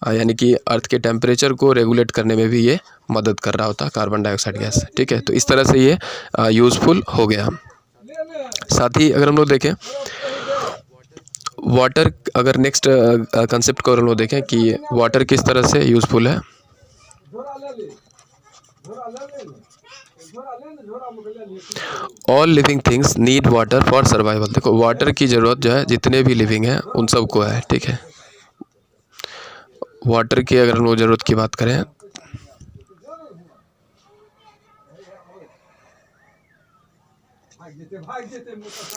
S1: यानी कि अर्थ के टेम्परेचर को रेगुलेट करने में भी ये मदद कर रहा होता है कार्बन डाइऑक्साइड गैस। ठीक है, तो इस तरह से ये यूज़फुल हो गया। साथ ही अगर हम लोग देखें वाटर, अगर नेक्स्ट कंसेप्ट को अगर हम लोग देखें कि वाटर किस तरह से यूज़फुल है। All living things need water for survival. देखो वाटर की ज़रूरत जो है जितने भी लिविंग हैं उन सबको है। ठीक है, वाटर की अगर हम लोग ज़रूरत की बात करें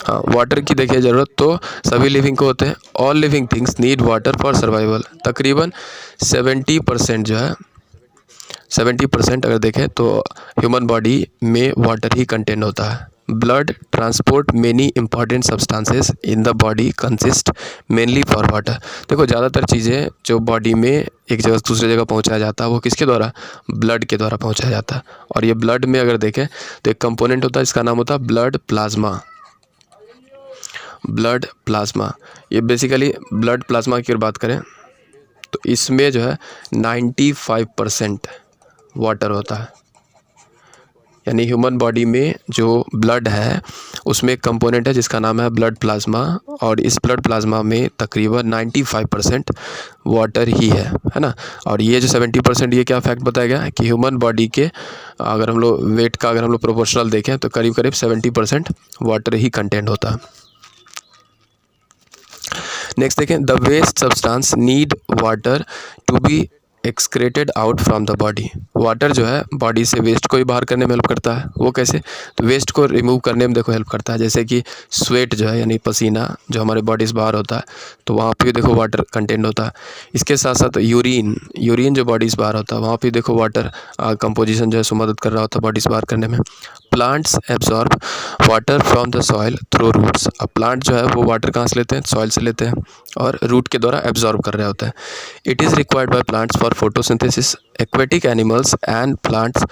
S1: हाँ, वाटर की देखिए ज़रूरत तो सभी लिविंग को होते हैं। All living things need water for survival. तकरीबन 70% जो है 70% अगर देखें तो ह्यूमन बॉडी में वाटर ही कंटेन होता है। Blood transport many important substances in the body consist mainly for water. देखो ज़्यादातर चीज़ें जो बॉडी में एक जगह से दूसरी जगह पहुंचाया जाता है वो किसके द्वारा, ब्लड के द्वारा पहुंचाया जाता है। और ये ब्लड में अगर देखें तो एक कंपोनेंट होता है इसका नाम होता है ब्लड प्लाज्मा। ब्लड प्लाज्मा, ये बेसिकली ब्लड प्लाज्मा की अगर बात करें तो इसमें जो है 95% वाटर होता है। यानी ह्यूमन बॉडी में जो ब्लड है उसमें एक कंपोनेंट है जिसका नाम है ब्लड प्लाज्मा, और इस ब्लड प्लाज्मा में तकरीबन 95% वाटर ही है ना। और ये जो 70% ये क्या फैक्ट बताया गया है कि ह्यूमन बॉडी के अगर हम लोग वेट का अगर हम लोग प्रोपोर्शनल देखें तो करीब करीब 70% वाटर ही कंटेंट होता है। नेक्स्ट देखें, the waste substance need water to be excreted out from the body. Water जो है बॉडी से वेस्ट को ही बाहर करने में हेल्प करता है। वो कैसे, तो वेस्ट को रिमूव करने में देखो हेल्प करता है। जैसे कि स्वेट जो है यानी पसीना जो हमारे बॉडी से बाहर होता है तो वहाँ पे देखो वाटर कंटेंट होता है। इसके साथ साथ यूरिन जो बॉडी से बाहर होता है वहाँ पे देखो वाटर कंपोजिशन जो है सो मदद कर रहा होता है बॉडी से बाहर करने में। Plants absorb water from the soil through roots. अब प्लांट जो है वो वाटर कहाँ से लेते हैं, सॉइल से लेते हैं और रूट के द्वारा एब्जॉर्ब कर रहे होते हैं। It is required by plants for photosynthesis. Aquatic animals and plants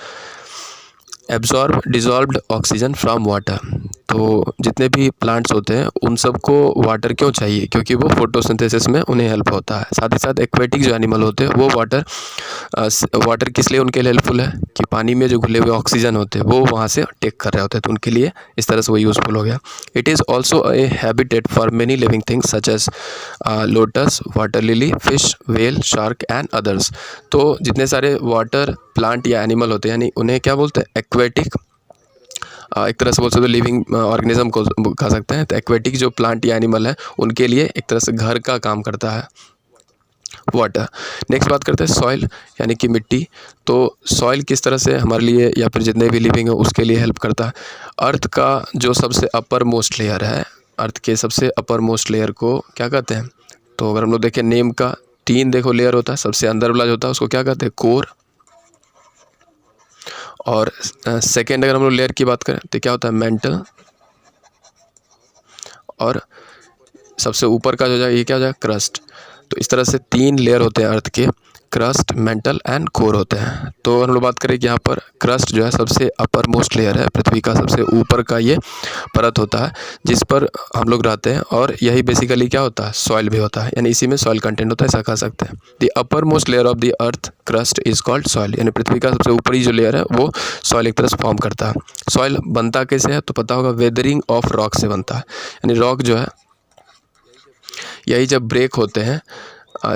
S1: absorb dissolved oxygen from water. तो जितने भी प्लांट्स होते हैं उन सबको वाटर क्यों चाहिए, क्योंकि वो फोटोसिंथेसिस में उन्हें हेल्प होता है। साथ ही साथ एक्वेटिक जो एनिमल होते हैं वो वाटर किस लिए उनके लिए हेल्पफुल है कि पानी में जो घुले हुए ऑक्सीजन होते हैं वो वहाँ से टेक कर रहे होते हैं, तो उनके लिए इस तरह से वो यूज़फुल हो गया। It is also a habitat for many living things such as lotus, water lily, fish, whale, shark and others. तो जितने सारे वाटर प्लांट या एनिमल होते हैं यानी उन्हें क्या बोलते हैं, एक्वेटिक, एक तरह से बोल सकते हो लिविंग ऑर्गेनिज्म को कह सकते हैं। तो एक्वेटिक जो प्लांट या एनिमल है उनके लिए एक तरह से घर का काम करता है वाटर। नेक्स्ट बात करते हैं सॉइल यानी कि मिट्टी। तो सॉइल किस तरह से हमारे लिए या फिर जितने भी लिविंग है उसके लिए हेल्प करता है। अर्थ का जो सबसे अपर मोस्ट लेयर है अर्थ के सबसे अपर मोस्ट लेयर को क्या कहते हैं? तो अगर हम लोग देखें नेम का 3 देखो लेयर होता है, सबसे अंदर वाला जो होता है उसको क्या कहते हैं? कोर। और सेकेंड अगर हम लोग लेयर की बात करें तो क्या होता है? मेंटल। और सबसे ऊपर का जो है ये क्या हो जाएगा? क्रस्ट। तो इस तरह से 3 लेयर होते हैं अर्थ के, क्रस्ट, मेंटल एंड कोर होते हैं। तो हम लोग बात करें कि यहाँ पर क्रस्ट जो है सबसे अपर मोस्ट लेयर है, पृथ्वी का सबसे ऊपर का ये परत होता है जिस पर हम लोग रहते हैं, और यही बेसिकली क्या होता है? सॉइल भी होता है, यानी इसी में सॉइल कंटेंट होता है, ऐसा कह सकते हैं। The upper most layer of the earth crust is called soil, यानी पृथ्वी का सबसे ऊपरी जो लेयर है वो सॉइल एक तरह से फॉर्म करता है। सॉइल बनता कैसे है? तो पता होगा, वेदरिंग ऑफ रॉक से बनता है, यानी रॉक जो है यही जब ब्रेक होते हैं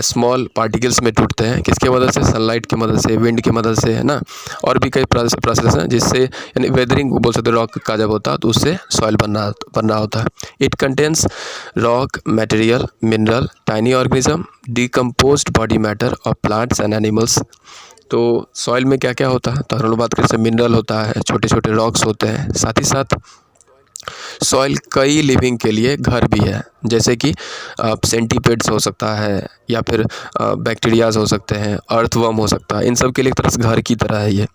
S1: स्मॉल पार्टिकल्स में टूटते हैं, किसके मदद से? सनलाइट की मदद से, विंड की मदद से, है ना। और भी कई प्रोसेस हैं जिससे, यानी वेदरिंग बोल सकते हैं रॉक का जब होता है तो उससे सॉइल बनना होता है। It contains rock material, mineral, tiny organism, decomposed body matter of plants and animals. तो सॉइल में क्या क्या होता है? तो अगर हम लोग बात करें जैसे मिनरल होता है, छोटे छोटे रॉक्स होते हैं, साथ ही साथ सॉइल कई लिविंग के लिए घर भी है, जैसे कि सेंटीपेड्स हो सकता है, या फिर बैक्टीरियाज हो सकते हैं, अर्थवर्म हो सकता है, इन सब के लिए एक तरह से घर की तरह है ये।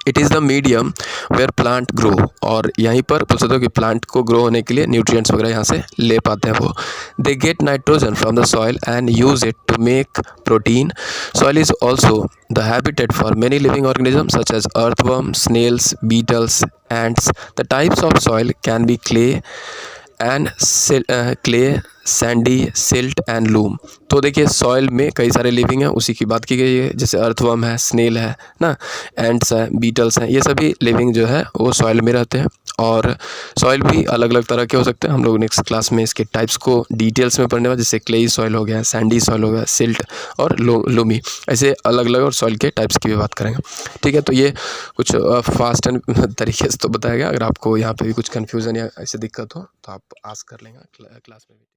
S1: It is the medium where plant grow, और यहीं पर बोल सकते हो कि प्लांट को ग्रो होने के लिए न्यूट्रिएंट्स वगैरह यहाँ से ले पाते हैं वो। They get nitrogen from the soil and use it to make protein. Soil is also the habitat for many living organism such as earthworm, snails, beetles, ants. The types of soil can be clay, sandy, silt and loam. तो देखिए soil में कई सारे living हैं, उसी की बात की गई है, जैसे अर्थवर्म है, स्नेल है ना, एंट्स है, बीटल्स हैं, ये सभी लिविंग जो है वो सॉइल में रहते हैं। और सॉइल भी अलग अलग तरह के हो सकते हैं, हम लोग नेक्स्ट क्लास में इसके टाइप्स को डिटेल्स में पढ़ने वाले, जैसे क्लेई सॉइल हो गया, सैंडी सॉइल हो गया, सिल्ट और लूमी, ऐसे अलग अलग और सॉइल के टाइप्स की भी बात करेंगे। ठीक है, तो ये कुछ फास्ट एंड तरीके से तो बताया गया। अगर आपको यहाँ पे भी कुछ कन्फ्यूज़न या ऐसे दिक्कत हो तो आप आस्क कर लेंगे क्लास में भी।